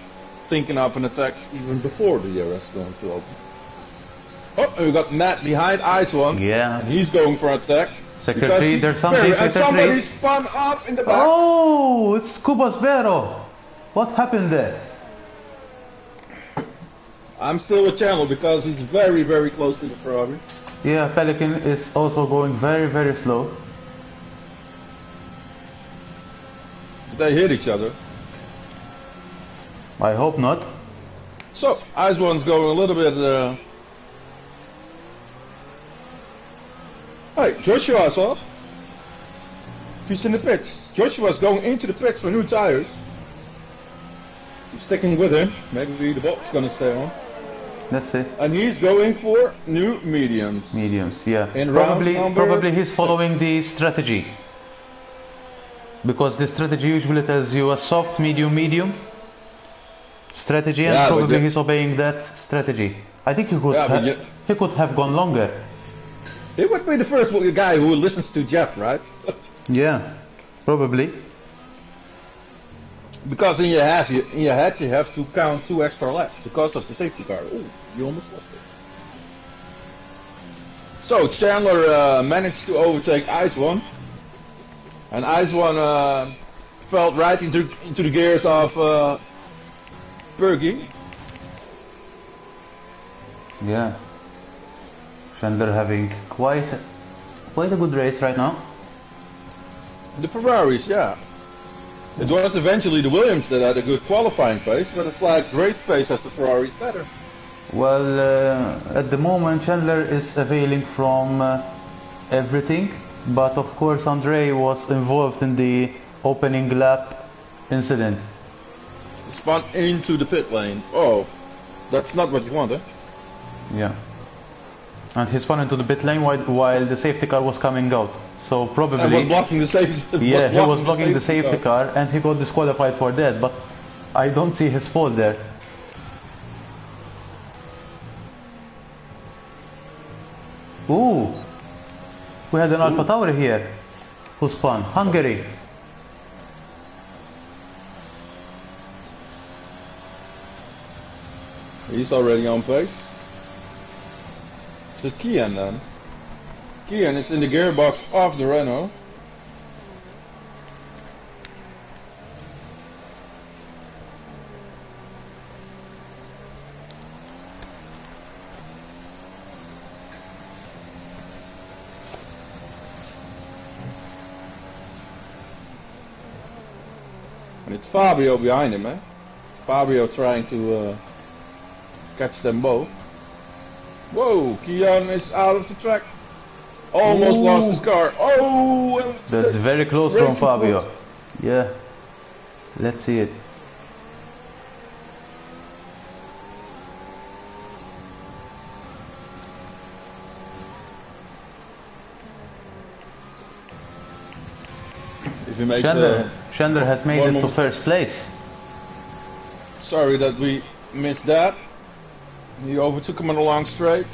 thinking of an attack even before the ERS going to open. Oh, and we got Matt behind Iceone. Yeah. And he's going for an attack. Sector because 3, he's there's something, very- Sector and 3. somebody spun off in the back. Oh, it's Cubas Vero. What happened there? I'm still with Chandler because he's very, very close to the Ferrari. Yeah, Pelican is also going very, very slow. Did they hit each other? I hope not. So, Ice One's going a little bit. Hey, Joshua's off. He's in the pits. Joshua's going into the pits for new tires. He's sticking with him. Maybe the bot's gonna stay on. Let's see. And he's going for new mediums. Mediums, yeah. In round number Probably he's following the strategy. Because the strategy usually tells you a soft, medium, medium strategy, and Yeah, probably he's obeying that strategy. I think he could, he could have gone longer. He would be the first guy who listens to Jeff, right? Yeah, probably. Because in your head you have to count 2 extra laps because of the safety car. Ooh, you almost lost it. So Chandler managed to overtake Ice One, and Ice One fell right into the gears of Bergie. Yeah, Chandler having quite a good race right now. The Ferraris, yeah. It was eventually the Williams that had a good qualifying pace, but it's like race pace as the Ferraris better. Well, at the moment Chandler is availing from everything, but of course Andre was involved in the opening lap incident. Spun into the pit lane. Oh, that's not what you want, eh? Yeah. And he spun into the pit lane while the safety car was coming out. So probably... And was blocking the safety... Yeah, he was blocking the safety car and he got disqualified for that, but I don't see his fault there. Ooh! We had an Alpha Tauri here who spun. Hungary. He's already on pace. It's Kian then. Kian is in the gearbox of the Renault. And it's Fabio behind him, eh? Fabio trying to catch them both. Whoa, Kian is out of the track. Almost lost his car. Oh! That's very close from Fabio. Yeah. Let's see it. If he makes Chandler has made it to first place. Sorry that we missed that. He overtook him on a long straight.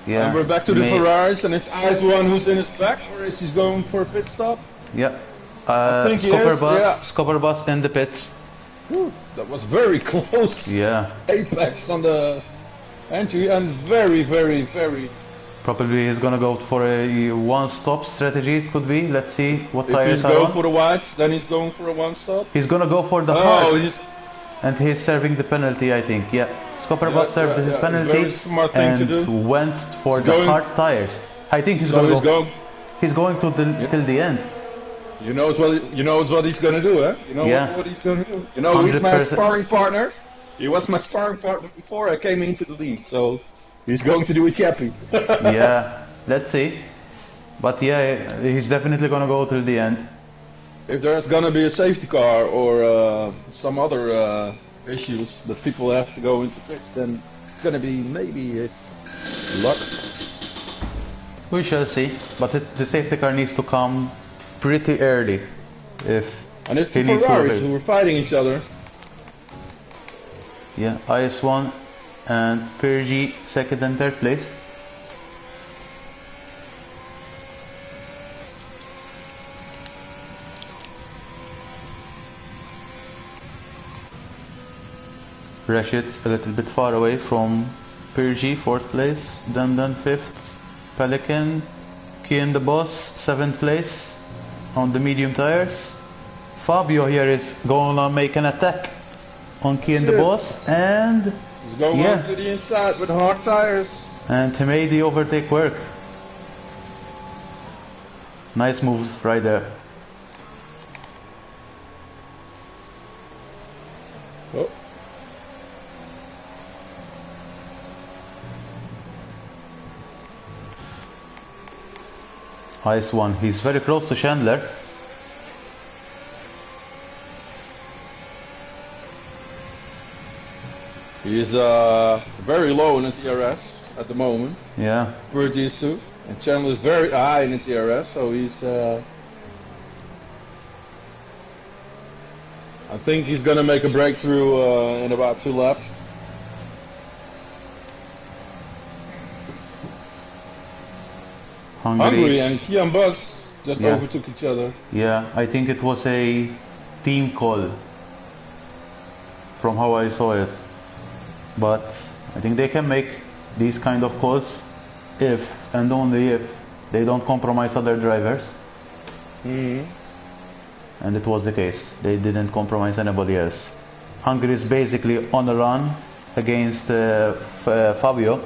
Yeah. And we're back to the Ferraris, and it's Ice One who's in his back, or is he going for a pit stop? Yeah. I think Scopper bus in the pits. Whew, that was very close. Yeah. Apex on the entry, and very, very, very... Probably he's gonna go for a one-stop strategy, it could be. Let's see what tires are on. If he's going for the whites, then he's going for a one-stop. He's gonna go for the hard. And he's serving the penalty, I think. Yeah. Scopper bus served his penalty and went for the hard tires. I think he's gonna go. He's going to till the end. You know what he's gonna do, eh? You know what he's gonna do. You know, he's my sparring partner. He was my sparring partner before I came into the league, so he's going to do it happy. Yeah, let's see. But yeah, he's definitely gonna go till the end. If there's gonna be a safety car or some other issues that people have to go into pits, then it's gonna be maybe his luck. We shall see, but the safety car needs to come pretty early and it's the Ferraris who are fighting each other. Yeah, IS1 and Pergy second and third place. Rashid a little bit far away from Pergy, fourth place, Dandan fifth, Pelican, Kian the boss, seventh place on the medium tires. Fabio here is going to make an attack on Kian the boss, and He's going Yeah. on to the inside with hard tires. And he made the overtake work. Nice move right there. Oh. Nice one. He's very close to Chandler. He's very low in his ERS at the moment. Yeah. For these two. And Chandler is very high in his ERS, so he's I think he's gonna make a breakthrough in about 2 laps. Hungary and Kian Bus just overtook each other. Yeah, I think it was a team call from how I saw it. But I think they can make these kind of calls if and only if they don't compromise other drivers. And it was the case. They didn't compromise anybody else. Hungary is basically on a run against Fabio.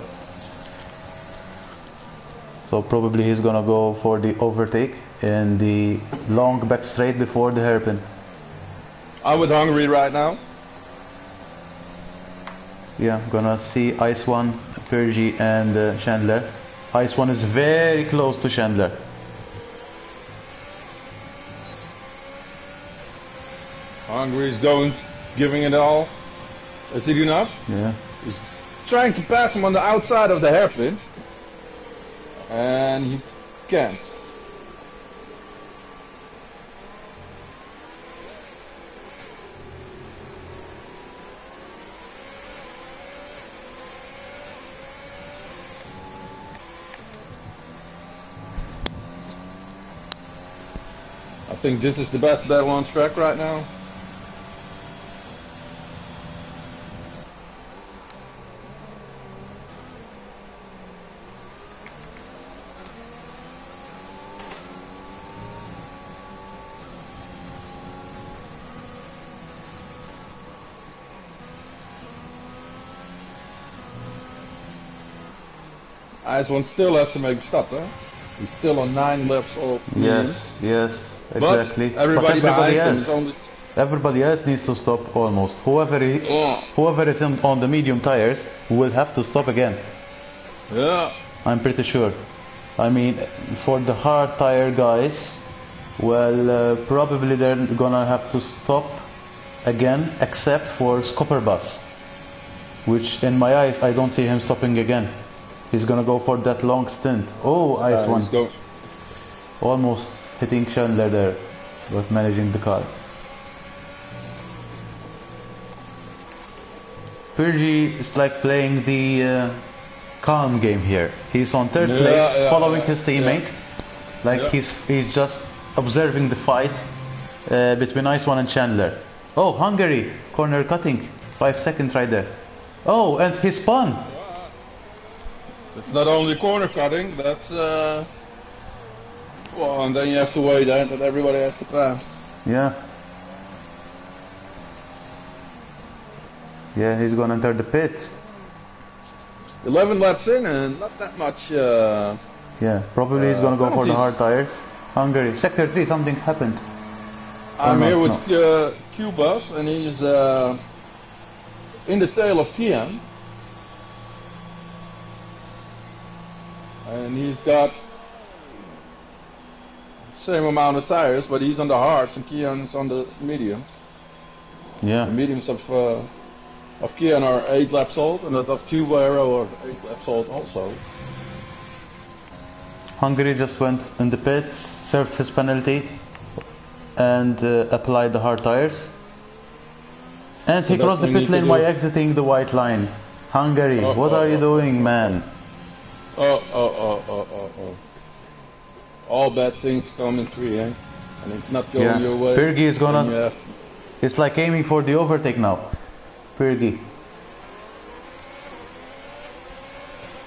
So probably he's gonna go for the overtake in the long back straight before the hairpin. I'm with Hungary right now. Yeah, gonna see Ice One, Pergy and Chandler. Ice One is very close to Chandler. Hungary's going, giving it all. Is he enough? Yeah. He's trying to pass him on the outside of the hairpin. And he can't. I think this is the best battle on track right now. Ice One still has to make a stop, huh? He's still on 9 laps off. Yes, yes, exactly. But everybody else, everybody else needs to stop almost. Whoever is on the medium tires will have to stop again. Yeah. I'm pretty sure. I mean, for the hard tire guys, well, probably they're gonna have to stop again, except for Scopper Bus, which in my eyes I don't see him stopping again. He's gonna go for that long stint. Oh, Ice One. Almost hitting Chandler there, but managing the car. Pergy is like playing the calm game here. He's on third place, following his teammate. Like he's just observing the fight between Ice One and Chandler. Oh, Hungary, corner cutting. 5 seconds right there. Oh, and he spun. It's not only corner cutting, that's well, and then you have to wait that everybody has to pass. Yeah. Yeah, he's gonna enter the pits. 11 laps in and not that much. Yeah, probably he's gonna go for the hard tires. Hungary, sector 3, something happened. I'm here with Q-Bus and he's in the tail of Kian. And he's got the same amount of tires, but he's on the hards and Kian's on the mediums. Yeah. The mediums of Kian are 8 laps old, and that of Q-Aero are 8 laps old also. Hungary just went in the pits, served his penalty, and applied the hard tires. And so he crossed the pit lane by exiting the white line. Hungary, what are you doing, man? All bad things come in 3, eh? And it's not going your way. Pergy is gonna... It's like aiming for the overtake now. Pergy.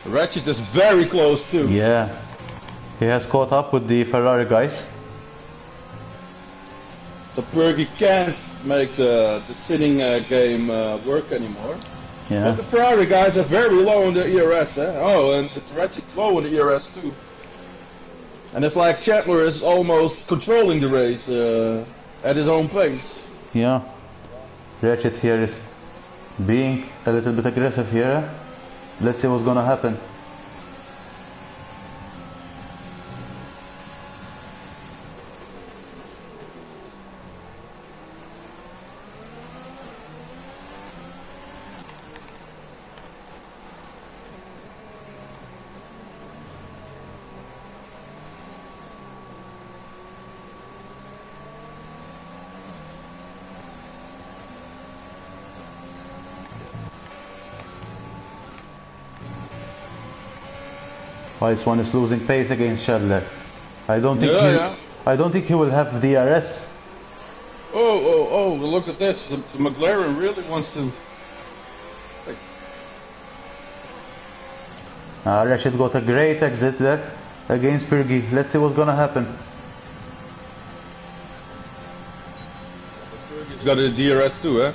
Ratchet is very close too. Yeah. He has caught up with the Ferrari guys. So Pergy can't make the sitting game work anymore. Yeah. But the Ferrari guys are very low on the ERS, eh? Oh, and it's Ratchet low on the ERS too. And it's like Chandler is almost controlling the race at his own pace. Yeah. Ratchet here is being a little bit aggressive here. Let's see what's gonna happen. Ice One is losing pace against Chandler. I don't think he will have DRS. Oh! Look at this. The McLaren really wants to. Rashid got a great exit there against Pirgi. Let's see what's gonna happen. He's got a DRS too, eh?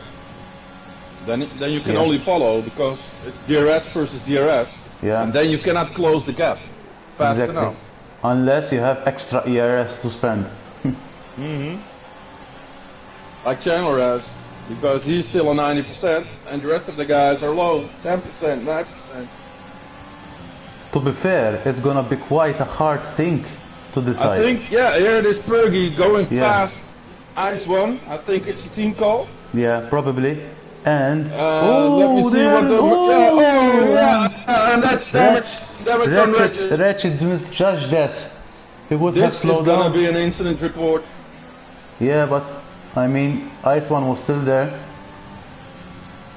Then you can only follow because it's DRS versus DRS. Yeah. And then you cannot close the gap fast enough. Unless you have extra ERS to spend. Like Chandler has, because he's still on 90% and the rest of the guys are low, 10%, 9%. To be fair, it's gonna be quite a hard thing to decide. I think, here it is Pergy going past Ice One. I think it's a team call. Yeah, probably. And let me see what the and that's damage on Ratchet. Ratchet misjudged that. He would have slowed down. This is gonna down. be an incident report. Yeah, but I mean, Ice One was still there.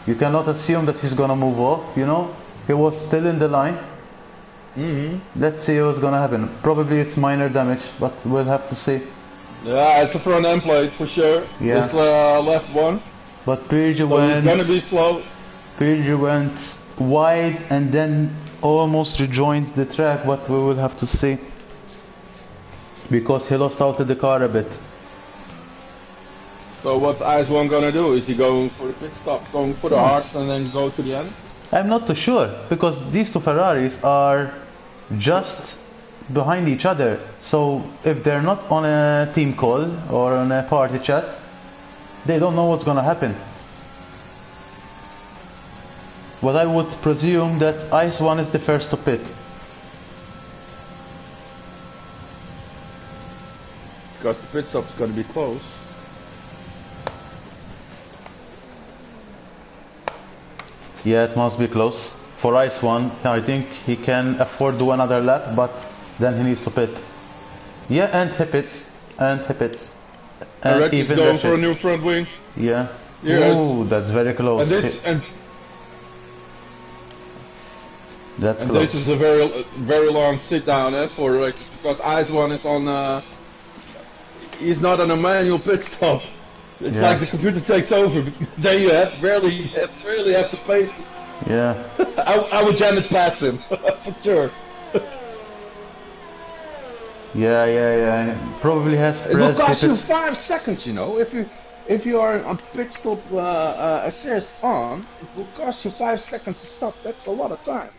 You cannot assume that he's gonna move off. You know, he was still in the line. Let's see what's gonna happen. Probably it's minor damage, but we'll have to see. Yeah, it's a front end plate for sure. Yeah. It's left one. But Pirgi went. It's gonna be slow. Pirgi went wide and then almost rejoined the track, but we will have to see. Because he lost out of the car a bit. So what's Ice One gonna do? Is he going for the pit stop, going for the hards and then go to the end? I'm not too sure, because these two Ferraris are just behind each other. So if they're not on a team call or on a party chat, they don't know what's gonna happen. But I would presume that Ice One is the first to pit. Because the pit stop is gonna be close. Yeah, it must be close. For Ice One, I think he can afford to do another lap, but then he needs to pit. Yeah, and he pits, and he pits. And even going for a new front wing. Yeah. Ooh, that's very close. That's close. This is a very long sit down for Ratchet, because Ice One is on. He's not on a manual pit stop. It's like the computer takes over. Then you really have to pace. Yeah. I would jam it past him for sure. Yeah. Probably has pressed. It will cost you 5 seconds, you know. If you are on pit stop assist on, it will cost you 5 seconds to stop. That's a lot of time.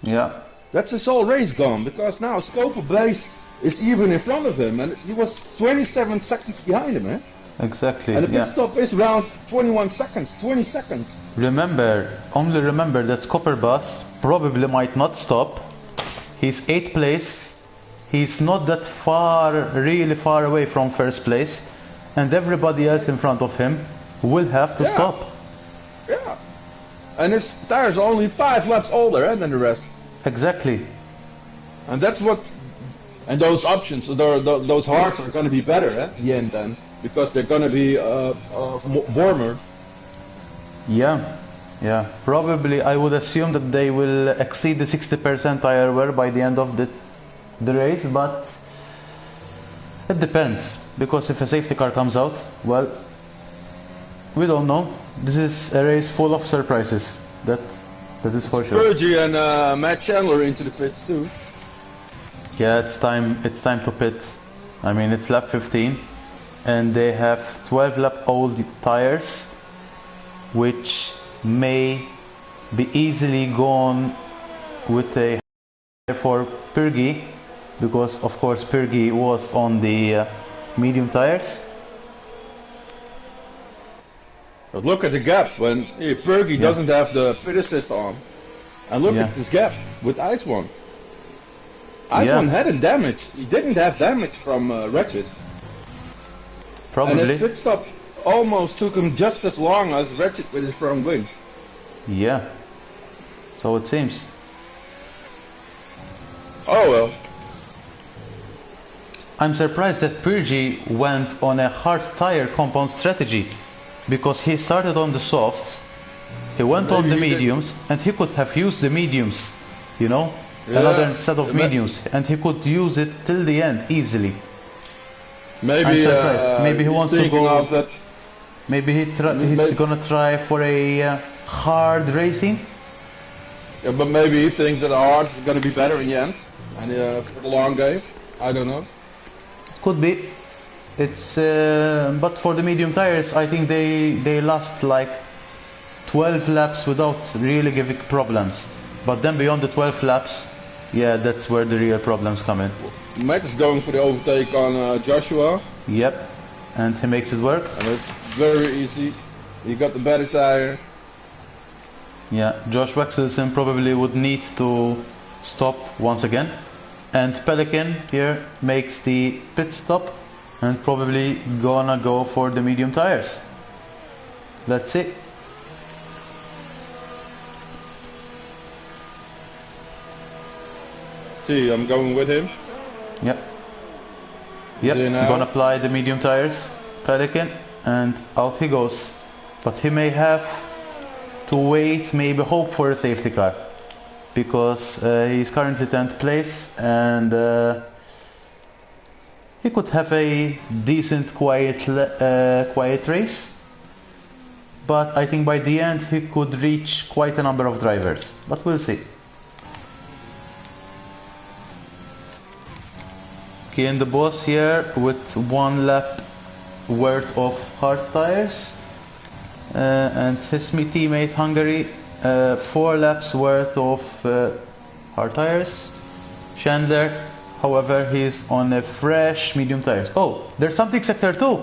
Yeah. That's his whole race gone, because now Scoper Base is even in front of him, and he was 27 seconds behind him, eh? Exactly. And the pit stop is around 21 seconds, 20 seconds. Only remember that Copper Bus probably might not stop. He's 8th place. He's not that really far away from first place. And everybody else in front of him will have to stop. Yeah. And his tires are only 5 laps older than the rest. Exactly. And that's what... And those options, those hards are going to be better in the end then. Because they're going to be warmer. Yeah. Probably I would assume that they will exceed the 60% tire wear by the end of the race, but it depends. Because if a safety car comes out, well, we don't know. This is a race full of surprises. That is for sure. Pergy and Matt Chandler into the pits too. Yeah, it's time to pit. I mean, it's lap 15. And they have 12 lap old tires, which may be easily gone with a for Pirgi, because of course Pirgi was on the medium tires. But look at the gap when Pirgi doesn't have the pit assist on. And look at this gap with Ice One. Ice One hadn't damage. He didn't have damage from Ratchet. Probably. And his pit stop almost took him just as long as Ratchet with his front wing. Yeah. So it seems. Oh well. I'm surprised that Pirgi went on a hard tire compound strategy, because he started on the softs, he went on the mediums, and he could have used the mediums, you know, another set of mediums, and he could use it till the end easily. Maybe I'm surprised. Maybe he wants to go. That maybe he's gonna try for a hard racing. Yeah, but maybe he thinks that the hard is gonna be better in the end, and for the long game. I don't know. Could be. It's but for the medium tires, I think they last like 12 laps without really giving problems. But then beyond the 12 laps, yeah, that's where the real problems come in. Matt is going for the overtake on Joshua. Yep, and he makes it work. And it's very easy. He got the better tire. Yeah, Josh Waxelson probably would need to stop once again. And Pelican here makes the pit stop and probably gonna go for the medium tires. Let's see. See, I'm going with him. Yep. Yep, gonna apply the medium tires, Pelican, and out he goes. But he may have to wait, maybe hope for a safety car, because he's currently 10th place, and he could have a decent, quiet race. But I think by the end he could reach quite a number of drivers. But we'll see. And the boss here with 1 lap worth of hard tires, and his teammate Hungary 4 laps worth of hard tires. Chandler, however, he's on a fresh medium tires. Oh, there's something sector 2.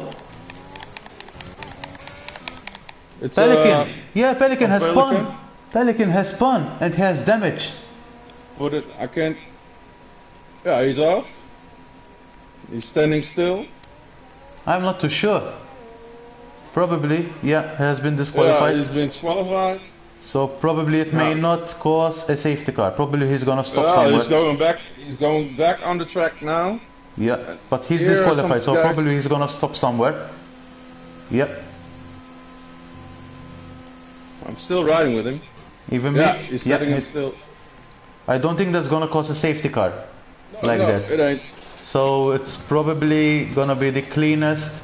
It's Pelican, yeah, Pelican has spun. Pelican has spun and he has damage. Put it, I can't. Yeah, he's off. He's standing still. I'm not too sure. Probably, yeah, has been disqualified. Yeah, he's been disqualified. So probably it may not cause a safety car. Probably he's gonna stop somewhere. He's going back. He's going back on the track now. Yeah, but he's disqualified, so probably he's gonna stop somewhere. Yep. I'm still riding with him. Even yeah, me. He's setting him still. I don't think that's gonna cause a safety car like no, that. It ain't. So it's probably gonna be the cleanest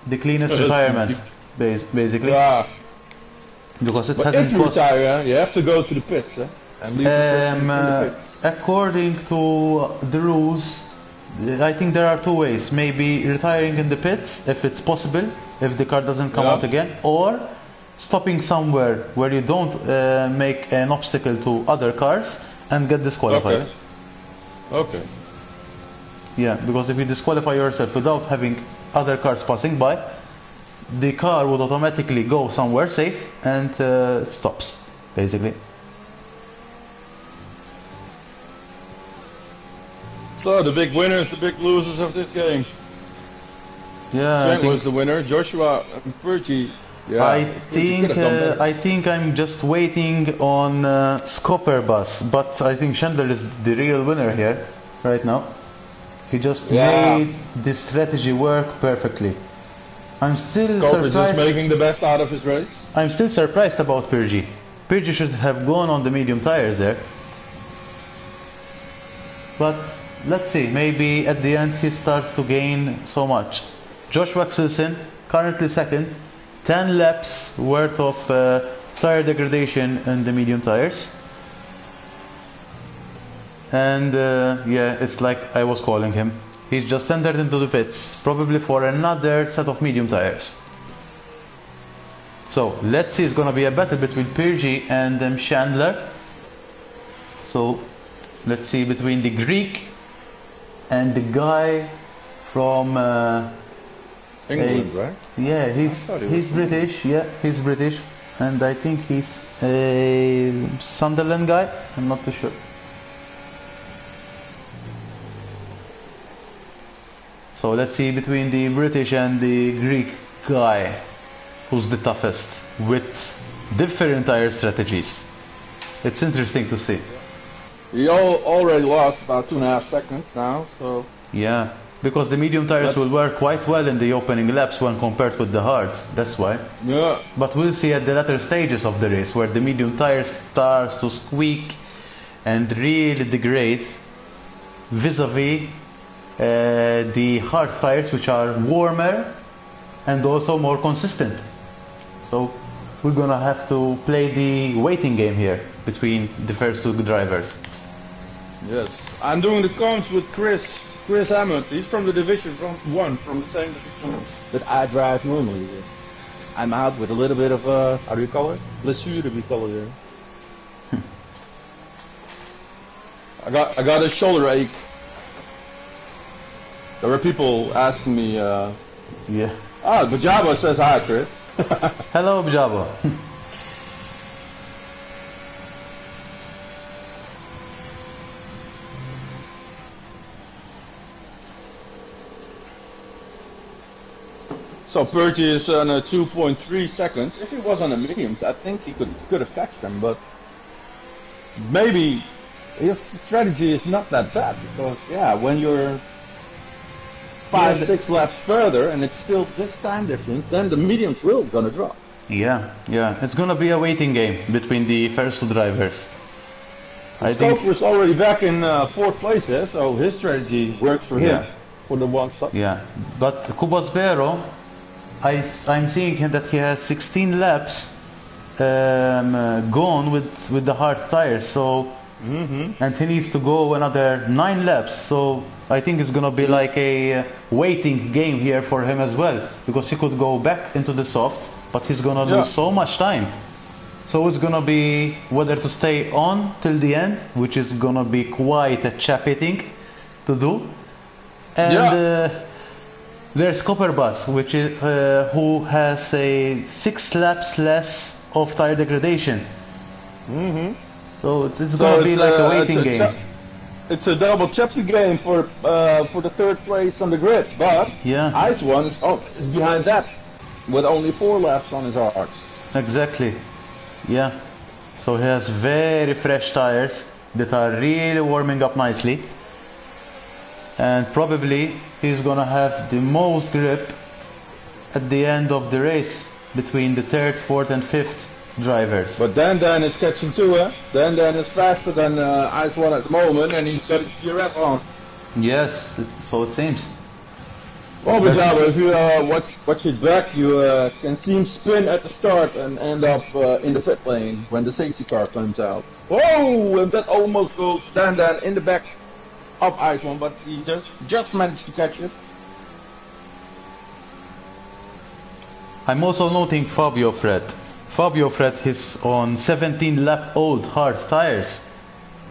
retirement, basically. Yeah. Because it but hasn't if you retire, you have to go to the pits, and leave the pits. According to the rules, I think there are 2 ways. Maybe retiring in the pits, if it's possible, if the car doesn't come out again, or stopping somewhere where you don't make an obstacle to other cars and get disqualified. Okay. Yeah, because if you disqualify yourself without having other cars passing by, the car would automatically go somewhere safe and stops, basically. So the big winners, the big losers of this game. Yeah, Chandler was the winner. Joshua and Pirgi. Yeah, I think I'm just waiting on Scopper Bus, but I think Chandler is the real winner here right now. He just made this strategy work perfectly. I'm still surprised. Just making the best out of his race. I'm still surprised about Pirgi. Pirgi should have gone on the medium tires there. But let's see, maybe at the end he starts to gain so much. Josh Waxelson, currently 2nd, 10 laps worth of tire degradation in the medium tires. And yeah, it's like I was calling him. He's just entered into the pits, probably for another set of medium tires. So let's see, it's gonna be a battle between Purgy and Chandler. So let's see, between the Greek and the guy from England, right? Yeah, he's British. Yeah, he's British, and I think he's a Sunderland guy. I'm not too sure. So let's see between the British and the Greek guy, who's the toughest with different tire strategies. It's interesting to see. He already lost about 2.5 seconds now, so... Yeah, because the medium tires will work quite well in the opening laps when compared with the hards, that's why. Yeah. But we'll see at the latter stages of the race where the medium tires starts to squeak and really degrade vis-a-vis the hard tires, which are warmer and also more consistent. So we're gonna have to play the waiting game here between the first two drivers. Yes, I'm doing the comms with chrissammut. He's from the division one, from the same division that I drive normally. I'm out with a little bit of how do you call it? Blessure, we call it here. I got a shoulder ache. There were people asking me. Yeah. Ah, Bajaba says hi, Chris. Hello, Bajaba. So Purgy is on 2.3 seconds. If he was on a medium, I think he could have catched them, but maybe his strategy is not that bad, because yeah, when you're 5-6 laps further and it's still this time difference, then the mediums will gonna drop. Yeah, it's gonna be a waiting game between the first two drivers. I think Stoker is already back in 4th place there, so his strategy works for him for the one stop. Yeah, but Kubasbero, I'm seeing him that he has 16 laps gone with the hard tires, so and he needs to go another 9 laps, so I think it's gonna be like a waiting game here for him as well, because he could go back into the softs, but he's gonna lose so much time. So it's gonna be whether to stay on till the end, which is gonna be quite a chappy thing to do, and there's Copperbus, which is who has a 6 laps less of tire degradation. So it's gonna be like a waiting game. It's a double chappy game for the 3rd place on the grid, but Ice One is behind that with only 4 laps on his hards. Exactly. Yeah. So he has very fresh tires that are really warming up nicely, and probably he's gonna have the most grip at the end of the race between the 3rd, 4th and 5th drivers. But Dan is catching too, eh? Dan is faster than Ice One at the moment, and he's got his DRS on. Yes, so it seems. Well, Bajaba, if you watch it back, you can see him spin at the start and end up in the pit lane when the safety car comes out. Whoa! And that almost goes Dan in the back of Ice One, but he just managed to catch it. I'm also noting Fabio Fred. Fabio Fred is on 17 lap old hard tires.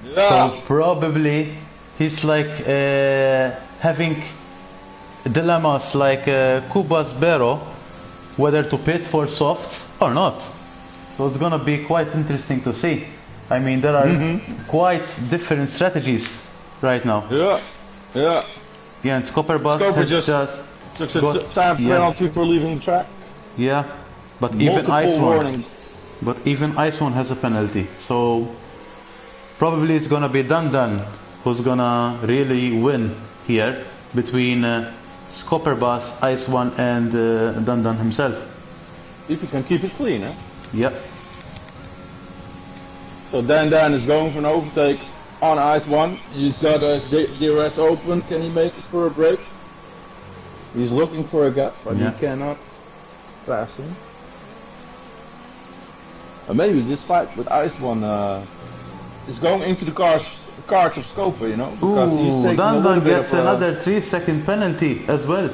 Yeah. So probably he's like having dilemmas like Kubasbero, whether to pit for softs or not. So it's gonna be quite interesting to see. I mean, there are quite different strategies right now. Yeah, and Copperbus has just took a time penalty for leaving the track. Yeah, but even Ice One has a penalty. So probably it's gonna be Dan who's gonna really win here between Copperbus, Ice One, and Dan himself. If you can keep it clean, eh? Yep. So Dan is going for an overtake on Ice One. He's got his DRS open. Can he make it for a break? He's looking for a gap, but he cannot pass him. Maybe this fight with Ice One is going into the cards of Scoper, you know? Because he's taking Dan gets another 3-second penalty as well.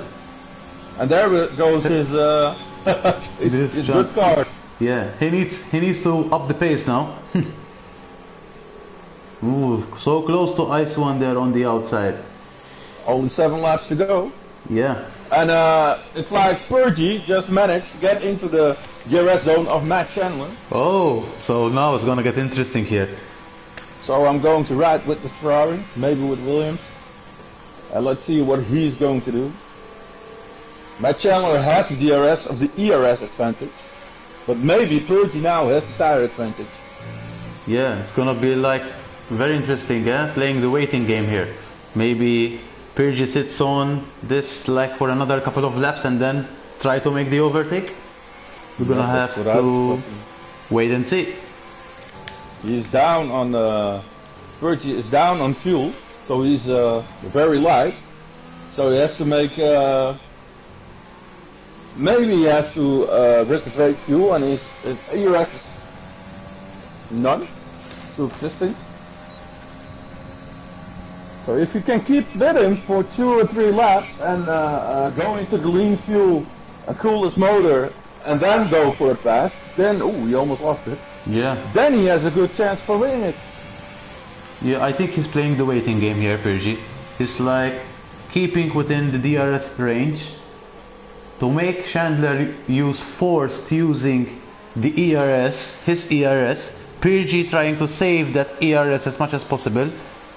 And there goes his, his good card. Yeah, he needs to up the pace now. Ooh, so close to Ice One there on the outside. Only 7 laps to go. Yeah. And it's like Purgy just managed to get into the DRS zone of Matt Chandler. Oh, so now it's gonna get interesting here. So I'm going to ride with the Ferrari, maybe with Williams. And let's see what he's going to do. Matt Chandler has the DRS of the ERS advantage. But maybe Purgy now has the tire advantage. Yeah, it's gonna be like very interesting, playing the waiting game here. Maybe Purgy sits on this like for another couple of laps and then try to make the overtake. We're gonna have to wait and see. He's down on Purgy is down on fuel, so he's very light. So he has to make maybe he has to reserve fuel, and his ERS is none to existing. So if you can keep with him for 2 or 3 laps and go into the lean fuel, cool his motor, and then go for a pass, then he almost lost it. Yeah. Then he has a good chance for winning it. Yeah, I think he's playing the waiting game here, Purgy. He's like keeping within the DRS range to make Chandler use forced using the ERS, his ERS. Purgy trying to save that ERS as much as possible,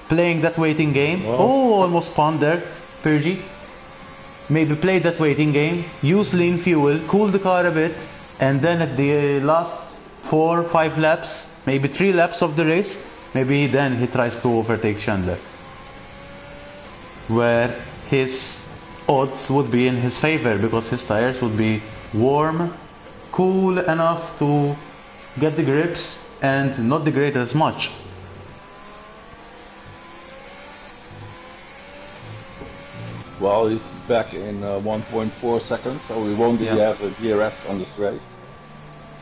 playing that waiting game. Wow. Oh, almost spawned there, Purgy. Maybe play that waiting game, use lean fuel, cool the car a bit, and then at the last 4 or 5 laps, maybe 3 laps of the race, maybe then he tries to overtake Chandler, where his odds would be in his favor because his tires would be warm, cool enough to get the grips and not degrade as much. Well, he's back in 1.4 seconds, so we won't really have a DRS on the straight.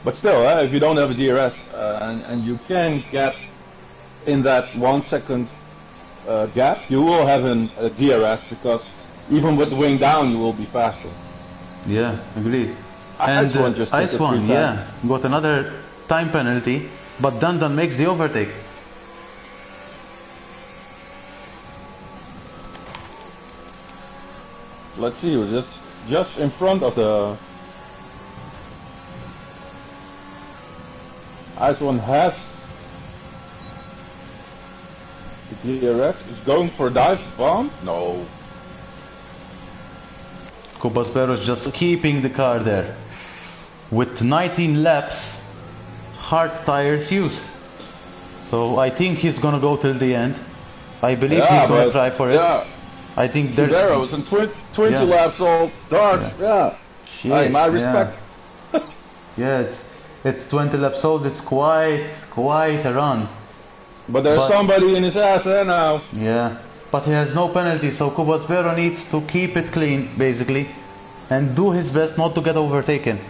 But still, if you don't have a DRS and you can get in that 1 second gap, you will have a DRS, because even with the wing down, you will be faster. Yeah, agreed. And And Ice One, yeah, got another time penalty, but Dundon makes the overtake. Let's see, just in front of the Ice One has the DRS. Is going for a dive bomb? No. Cobasbero is just keeping the car there with 19 laps, hard tires used. So I think he's gonna go till the end. I believe he's gonna try for it. Yeah. I think there's Barrows and 20 laps all dark. Yeah. Shit, Hey, my respect. Yeah, it's 20 laps old. It's quite a run. But there's somebody in his ass there now. Yeah, but he has no penalty, so Cobasbero needs to keep it clean, basically, and do his best not to get overtaken.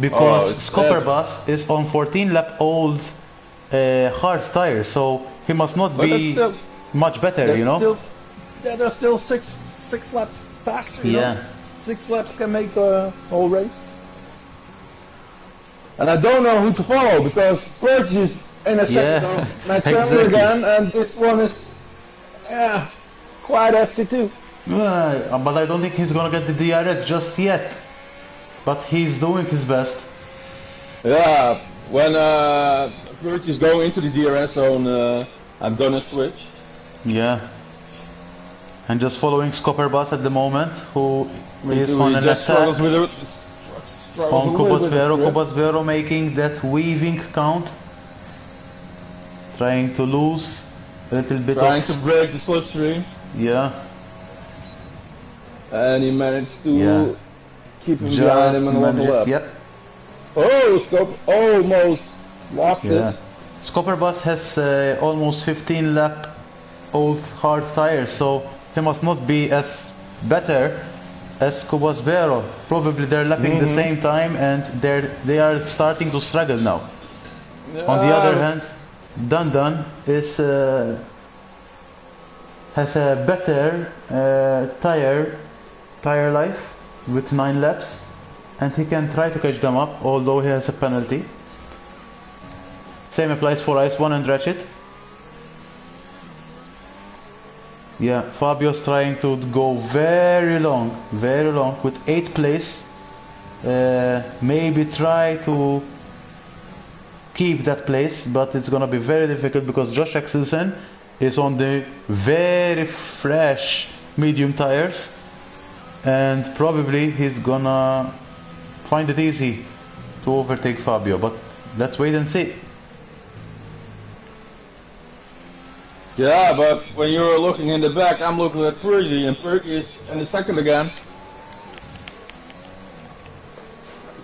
Because Skopperbas is on 14 lap old hard tires, so he must not be much better, you know? There's still six laps faster, you know? 6 laps can make the whole race. And I don't know who to follow, because Purge is in a second of Matt Chandler again, and this one is quite hefty too. But I don't think he's gonna get the DRS just yet. But he's doing his best. Yeah, when Purge is going into the DRS zone, I'm gonna switch. Yeah. And just following Skopperbas at the moment, who is on an attack on Cobasbero. Cobasbero making that weaving count. Trying to lose a little bit Trying to break the slipstream. Yeah. And he managed to keep him behind him and level up. Yep. Oh, Skop almost lost it. Skopperbas has almost 15 lap old hard tires, so he must not be as better as Cobasbero. Probably they're lapping the same time, and they are starting to struggle now. On the other hand, Dundon is has a better tire life with 9 laps, and he can try to catch them up, although he has a penalty. Same applies for Ice One and Ratchet. Yeah, Fabio's trying to go very long with 8th place. Maybe try to keep that place, but it's gonna be very difficult because Josh Axelsen is on the very fresh medium tires, and probably he's gonna find it easy to overtake Fabio, but let's wait and see. Yeah, but when you're looking in the back, I'm looking at Purdy, and Purdy is in the second again.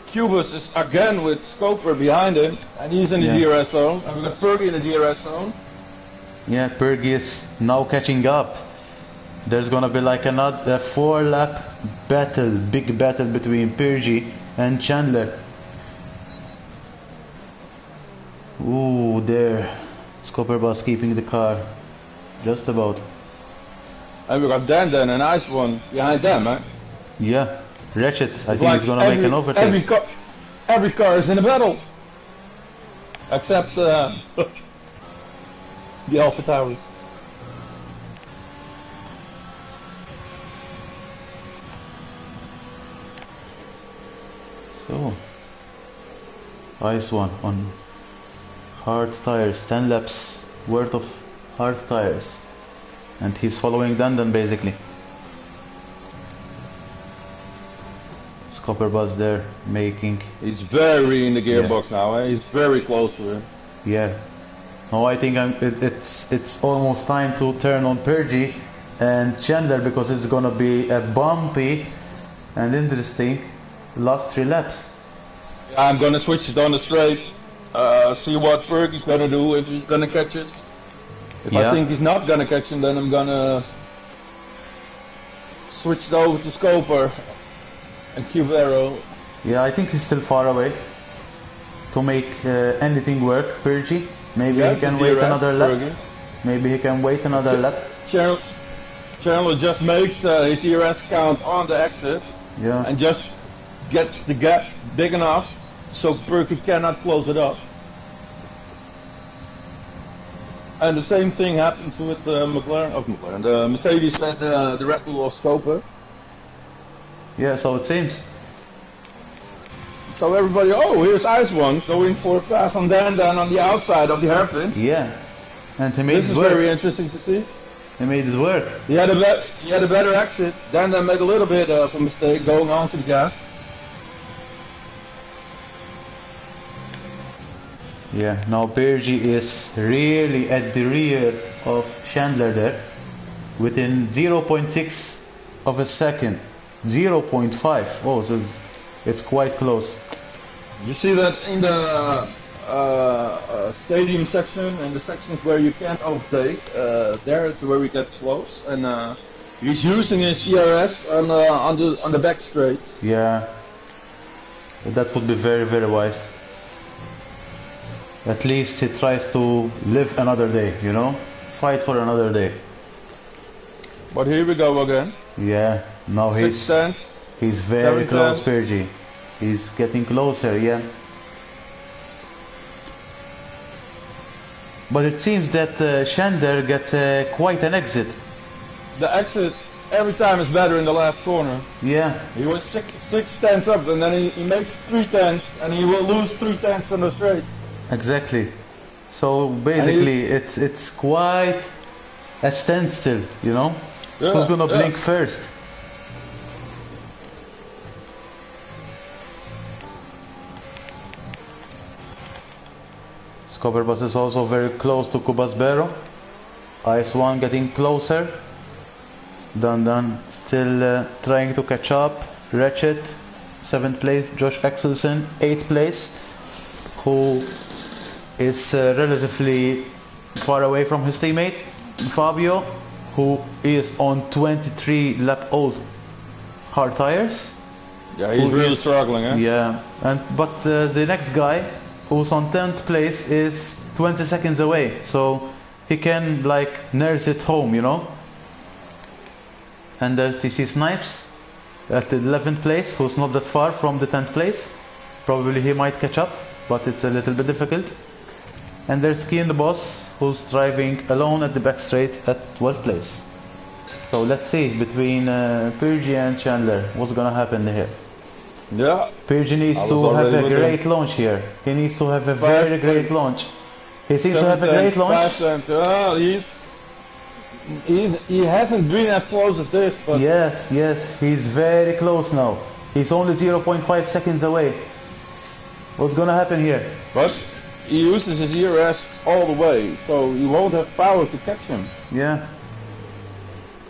Cubus is again with Scoper behind him, and he's in the DRS zone. And we've got Purdy in the DRS zone. Yeah, Purdy is now catching up. There's gonna be like another 4-lap battle, big battle between Purdy and Chandler. Ooh, there. Scoper Bus keeping the car. Just about. And we got Dan and Ice One behind them, right? Yeah. Ratchet, I think he's gonna make an overtake. Every car is in a battle. Except the Alpha Towers. So, Ice One on hard tires, 10 laps worth of hard tires, and he's following Dandan basically. Scopper Bus there making. He's very in the gearbox now, eh? He's very close to him. Yeah. No, I think it's almost time to turn on Purdy and Chandler, because it's gonna be a bumpy and interesting last 3 laps. Yeah, I'm gonna switch it on the straight. See what Purdy's gonna do, if he's gonna catch it. If I think he's not gonna catch him, then I'm gonna switch it over to Scoper and Cubero. Yeah, I think he's still far away to make anything work. Purdy, maybe he can wait another lap. Maybe he can wait another lap. Chandler just makes his ERS count on the exit, and just gets the gap big enough so Purdy cannot close it up. And the same thing happens with the the Mercedes and the Red Bull of Scoper. Yeah, so it seems. So everybody, oh, here's Ice One going for a pass on Dan on the outside of the hairpin. Yeah, and he made this it work. This is very interesting to see. He made it work. He had a better exit. Dan made a little bit of a mistake going on to the gas. Yeah, now Purdy is really at the rear of Chandler there, within 0.6 of a second. 0.5. Oh, so it's quite close. You see that in the stadium section and the sections where you can't overtake, there is where we get close, and he's using his ERS on the back straight. Yeah, that would be very, very wise. At least he tries to live another day, you know, fight for another day. But here we go again. Yeah, now he's very close, Purdy. He's getting closer, yeah. But it seems that Chandler gets quite an exit. The exit every time is better in the last corner. Yeah. He was six tenths up, and then he makes 3 tenths, and he will lose 3 tenths on the straight. Exactly. So basically, it's quite a standstill, you know. Yeah, who's gonna blink first? Scopper Bus is also very close to Kubasbero. Ice One getting closer. Dan still trying to catch up. Ratchet, 7th place. Josh Axelsen, 8th place, who is relatively far away from his teammate Fabio, who is on 23 lap old hard tires. Yeah, he's really struggling, eh? Yeah, but the next guy, who's on 10th place, is 20 seconds away, so he can like nurse it home, you know. And there's TC Snipes at the 11th place, who's not that far from the 10th place. Probably he might catch up, but it's a little bit difficult. And there's Key in the boss, who's driving alone at the back straight at 12th place. So let's see between Purgy and Chandler what's gonna happen here. Yeah. Purgy needs to have a great launch here. He needs to have a very great launch. He seems to have a great launch. He hasn't been as close as this, but yes, he's very close now. He's only 0.5 seconds away. What's gonna happen here? But he uses his ERS all the way, so he won't have power to catch him. Yeah.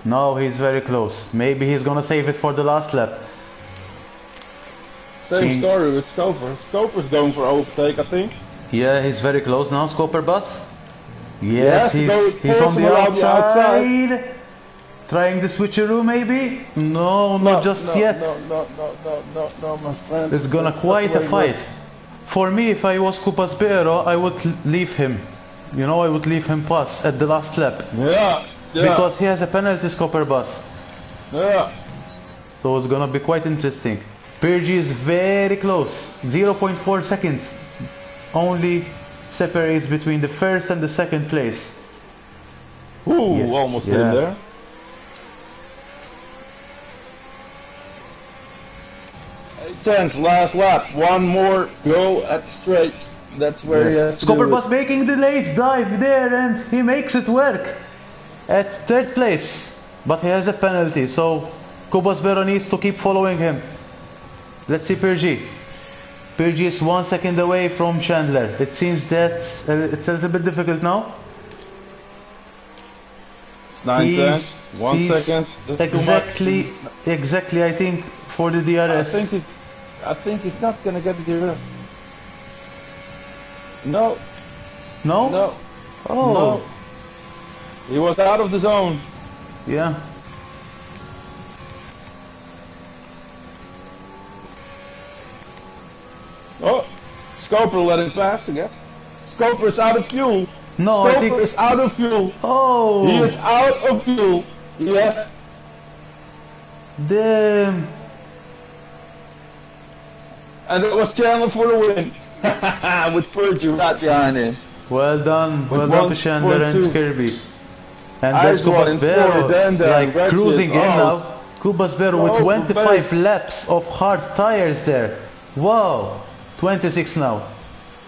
No, he's very close. Maybe he's gonna save it for the last lap. Same story with Stoper. Stoper's going for overtake, I think. Yeah, he's very close now, Scoper Bus. Yes, he's on the outside. Trying the switcheroo maybe? No, not just yet. No, my friend. It's gonna quite a fight. For me, if I was Cupasbero, I would leave him. You know, I would leave him pass at the last lap. Yeah. Because he has a penalty, Scoper Bus. Yeah. So it's gonna be quite interesting. Purgy is very close. 0.4 seconds only separates between the first and the second place. Ooh, almost hit him there. Tense, last lap. One more go at the straight. That's where he has to Scoper do Bus it. making the late dive there, and he makes it work at 3rd place. But he has a penalty, so Cupasbero needs to keep following him. Let's see Purgy. Purgy is 1 second away from Chandler. It seems that it's a little bit difficult now. It's 9 tenths, 1 second. That's exactly. I think for the DRS. I think he's not gonna get the DRS. No. No. No. Oh. No. He was out of the zone. Yeah. Oh, Scoper let him pass again. Scoper is out of fuel. No, Scoper I think is out of fuel. Oh. He is out of fuel. Yeah. Damn. And it was Chandler for the win. With Purgy right behind him. Well done to Chandler and Kirby. And there's Cupasbero like cruising in now. Cupasbero with 25 laps of hard tires there. Wow. 26 now.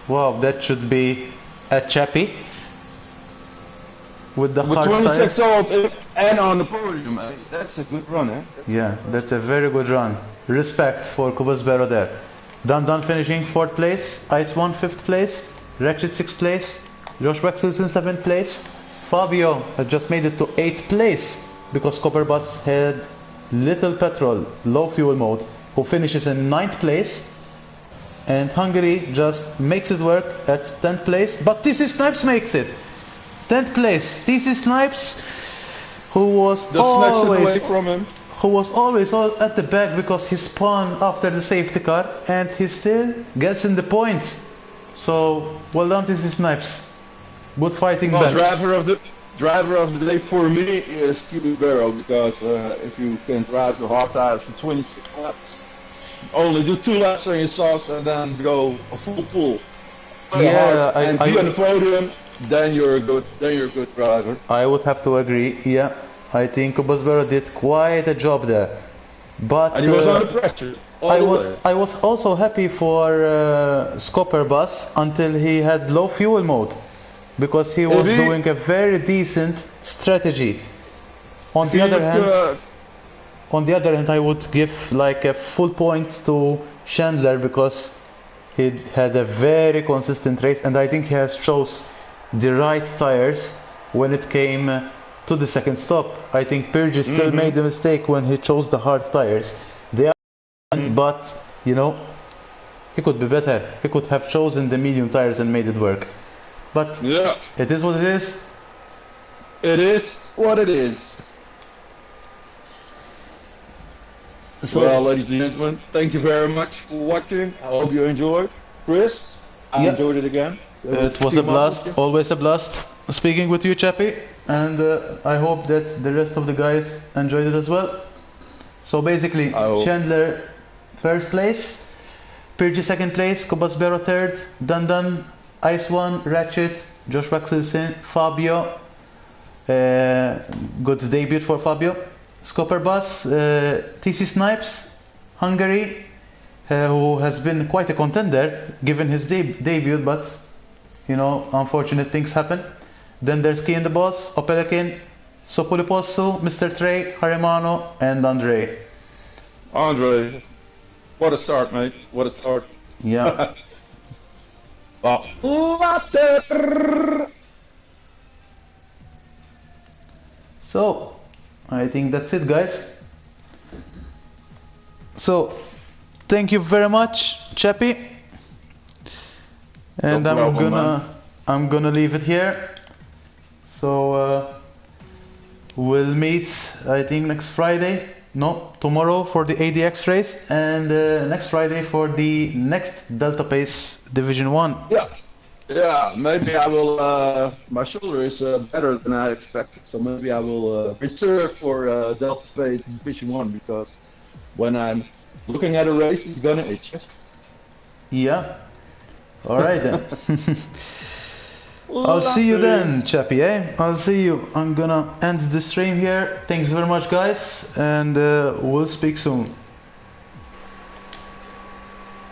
Wow, that should be a chappy. With the hard 26 tires. old and on the podium. That's a good run, eh? That's a very good run. Respect for Cupasbero there. Dun finishing 4th place. Ice 1 5th place. Rexit 6th place. Josh Wexelson 7th place. Fabio has just made it to 8th place because Scoper Bus had little petrol, low fuel mode, who finishes in 9th place. And Hungary just makes it work at 10th place, but TC Snipes makes it. 10th place, TC Snipes, who was always at the back because he spun after the safety car, and he still gets in the points. So well done, TC Snipes. Good fighting back. Driver of the day for me is Cupasbero, because if you can drive the hard tires for 26 laps, only do 2 laps on your sauce and then go a full pull. And be on the podium, then you're a good driver. I would have to agree. Yeah, I think Cupasbero did quite a job there. But and he was under pressure. I was also happy for Scoper Bus until he had low fuel mode, because he was doing a very decent strategy. On the other hand, I would give like a full points to Chandler because he had a very consistent race, and I think he has chose the right tires when it came to the second stop. I think Purgy still made a mistake when he chose the hard tires. But you know, he could be better. He could have chosen the medium tires and made it work. But it is what it is. It is what it is. So, well, ladies and gentlemen, thank you very much for watching. I hope you enjoyed. Chris, I enjoyed it again. It was a blast, always a blast speaking with you, Chappie, and I hope that the rest of the guys enjoyed it as well. So basically, Oh. Chandler first place, Purgy second place, Cobasbero third, Dandan, Ice One, Ratchet, Josh Baxelson, Fabio. Good debut for Fabio. Scopper Bus, TC Snipes, Hungary, who has been quite a contender given his debut, but you know, unfortunate things happen. Then there's Key and the Boss, Opelikin, Sopoliposu, Mr. Trey, Harimano, and Andre. Andre, what a start, mate. What a start. Yeah. Oh. Later. So, I think that's it, guys. So, thank you very much, Chappie. And No problem, I'm gonna leave it here. So we'll meet, I think, next Friday. No, tomorrow for the ADX race, and next Friday for the next Delta Pace Division 1. Yeah, maybe I will, my shoulder is better than I expected, so maybe I will reserve for Delta Pace Division 1, because when I'm looking at a race, it's gonna itch. Yeah. Alright then. I'll see you then, Chappie, eh? I'll see you. I'm gonna end the stream here. Thanks very much, guys, and we'll speak soon.